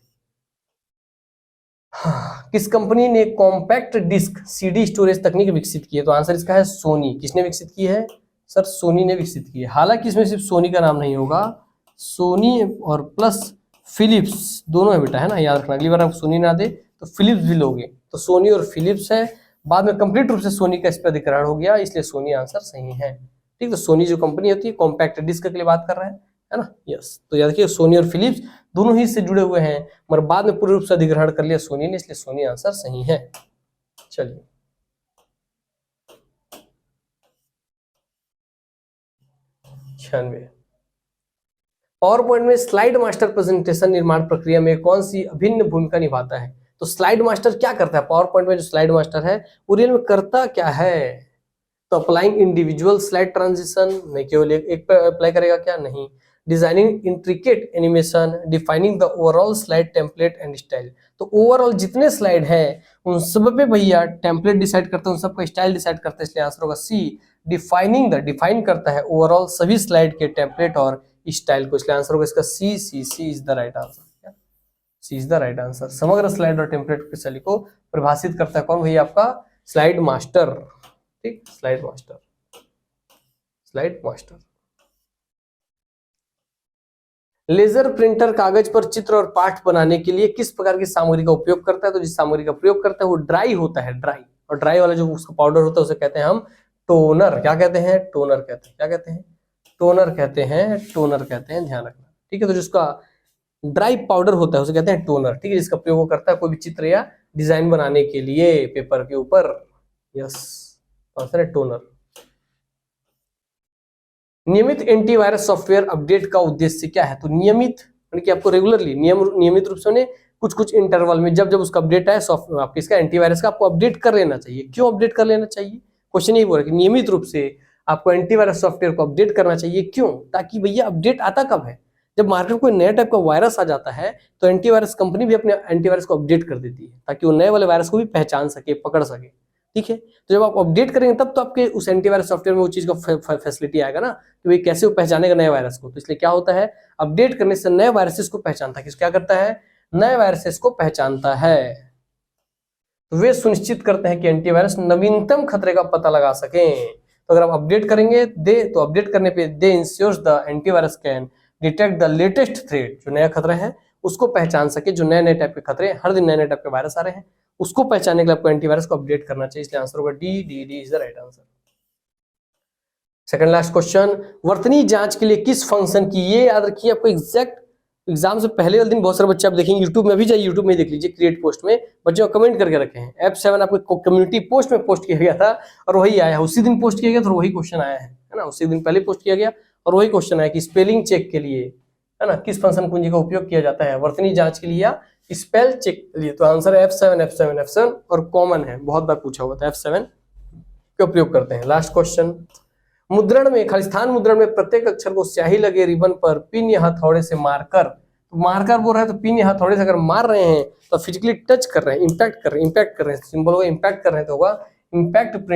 हाँ, किस कंपनी ने कॉम्पैक्ट डिस्क सीडी स्टोरेज तकनीक विकसित की है? तो आंसर इसका है सोनी। किसने विकसित की है? सर सोनी ने विकसित की है। हालांकि इसमें सिर्फ सोनी का नाम नहीं होगा, सोनी और प्लस फिलिप्स दोनों है बेटा, है ना, याद रखना। अगली बार आप सोनी ना दे तो फिलिप्स भी लोगे, तो सोनी और फिलिप्स है। बाद में कंप्लीट रूप से सोनी का इस पर अधिग्रहण हो गया, इसलिए सोनी आंसर सही है। ठीक, तो सोनी जो कंपनी होती है कॉम्पैक्ट डिस्क के लिए बात कर रहे हैं, है ना, यस। तो याद रखिए सोनी और फिलिप्स दोनों ही से जुड़े हुए हैं, मगर बाद में पूर्ण रूप से अधिग्रहण कर लिया सोनी ने, इसलिए सोनी आंसर सही है। चलिए 96 पावर पॉइंट में स्लाइड मास्टर प्रेजेंटेशन निर्माण प्रक्रिया में कौन सी अभिन्न भूमिका निभाता है? तो स्लाइड मास्टर क्या करता है? पावर पॉइंट में जो स्लाइड मास्टर है वो रियल में करता क्या है? तो अप्लाइंग इंडिविजुअल स्लाइड ट्रांजिशन, नहीं केवल एक पे अप्लाई करेगा क्या? नहीं। Designing intricate animation, defining the overall slide template and style. तो ओवरऑल जितने स्लाइड है उन सब पे भैया टेम्पलेट डिसाइड करते हैं, उन सबका स्टाइल डिसाइड करते हैं, इसलिए आंसर होगा सी। डिफाइन करता है ओवरऑल सभी स्लाइड के टेम्पलेट और स्टाइल को, इसलिए आंसर होगा इसका C. C is the right answer. C is the right answer. समग्र स्लाइड और टेम्पलेट की शैली को परिभाषित करता है कौन भैया? आपका स्लाइड मास्टर। ठीक, स्लाइड मास्टर। लेजर प्रिंटर कागज पर चित्र और पाठ बनाने के लिए किस प्रकार की सामग्री का उपयोग करता है? तो जिस सामग्री का प्रयोग करता है वो ड्राई होता है, ड्राई। और ड्राई वाला जो उसका पाउडर होता है उसे कहते हैं हम टोनर। क्या कहते हैं? टोनर कहते हैं। क्या कहते हैं? टोनर कहते हैं, टोनर कहते हैं, ध्यान रखना। ठीक है, तो जिसका ड्राई पाउडर होता है उसे कहते हैं टोनर। ठीक है, जिसका प्रयोग वो करता है कोई भी चित्र या डिजाइन बनाने के लिए पेपर के ऊपर। यस, आंसर है टोनर। नियमित एंटीवायरस सॉफ्टवेयर अपडेट का उद्देश्य क्या है? तो नियमित यानी कि आपको रेगुलरली नियमित रूप से कुछ इंटरवल में जब उसका अपडेट आए सॉफ्टवेयर आपके इसका एंटीवायरस का, आपको अपडेट कर लेना चाहिए। क्यों अपडेट कर लेना चाहिए? क्वेश्चन यही बोल रहा है कि नियमित रूप से आपको एंटीवायरस सॉफ्टवेयर को अपडेट करना चाहिए। क्यों? ताकि भैया अपडेट आता कब है? जब मार्केट में कोई नया टाइप का वायरस आ जाता है तो एंटीवायरस कंपनी भी अपने एंटीवायरस को अपडेट कर देती है ताकि वो नए वाले वायरस को भी पहचान सके, पकड़ सके। ठीक है, तो जब आप अपडेट करेंगे तब तो आपके उस एंटीवायरस सॉफ्टवेयर में वो चीज का फैसिलिटी आएगा ना कि भाई कैसे वो पहचानेगा नए वायरस को। तो इसलिए क्या होता है, अपडेट करने से नए वायरसेस को पहचानता है। क्या करता है? नए वायरसेस को पहचानता है। तो वे सुनिश्चित करते हैं कि एंटीवायरस नवीनतम खतरे का पता लगा सके। तो अगर आप अपडेट करेंगे तो अपडेट करने पे they ensures the antivirus can detect the latest threat, जो नया खतरा है उसको पहचान सके। जो नए नए टाइप के खतरे, हर दिन नए नए टाइप के वायरस आ रहे हैं, उसको पहचानने के लिए आपको एंटीवायरस को अपडेट करना चाहिए, इसलिए आंसर होगा D. D is the right answer. Second last question, वर्तनी जांच के लिए किस फंक्शन की, ये याद रखिए आपको एग्जैक्ट एग्जाम से पहले वाले दिन बहुत सारे बच्चे आप देखेंगे यूट्यूब में भी जाइए, यूट्यूब में देख लीजिए, क्रिएट पोस्ट में बच्चों कमेंट करके रखे हैं F7 आपको कम्युनिटी पोस्ट में पोस्ट किया गया था और वही आया है, उसी दिन पोस्ट किया गया तो वही क्वेश्चन आया है ना, उसी दिन पहले पोस्ट किया गया और वही क्वेश्चन आया कि स्पेलिंग चेक के लिए, है ना, किस फंक्शन कुंजी का उपयोग किया जाता है वर्तनी जांच के लिए या स्पेल चेक के लिए? तो आंसर है F7 और कॉमन है, बहुत बार पूछा हुआ था, F7 का उपयोग करते हैं। लास्ट क्वेश्चन, मुद्रण में खालिस्तान मुद्रण में प्रत्येक अक्षर को स्याही लगे रिबन पर पिन या हथौड़े से मारकर, मारकर बोल रहे हैं तो पिन या हथौड़े से अगर मार रहे हैं तो फिजिकली टच कर रहे हैं, इंपैक्ट कर रहे हैं, सिंबल को इंपैक्ट कर रहे हैं तो होगा इम्पैक्ट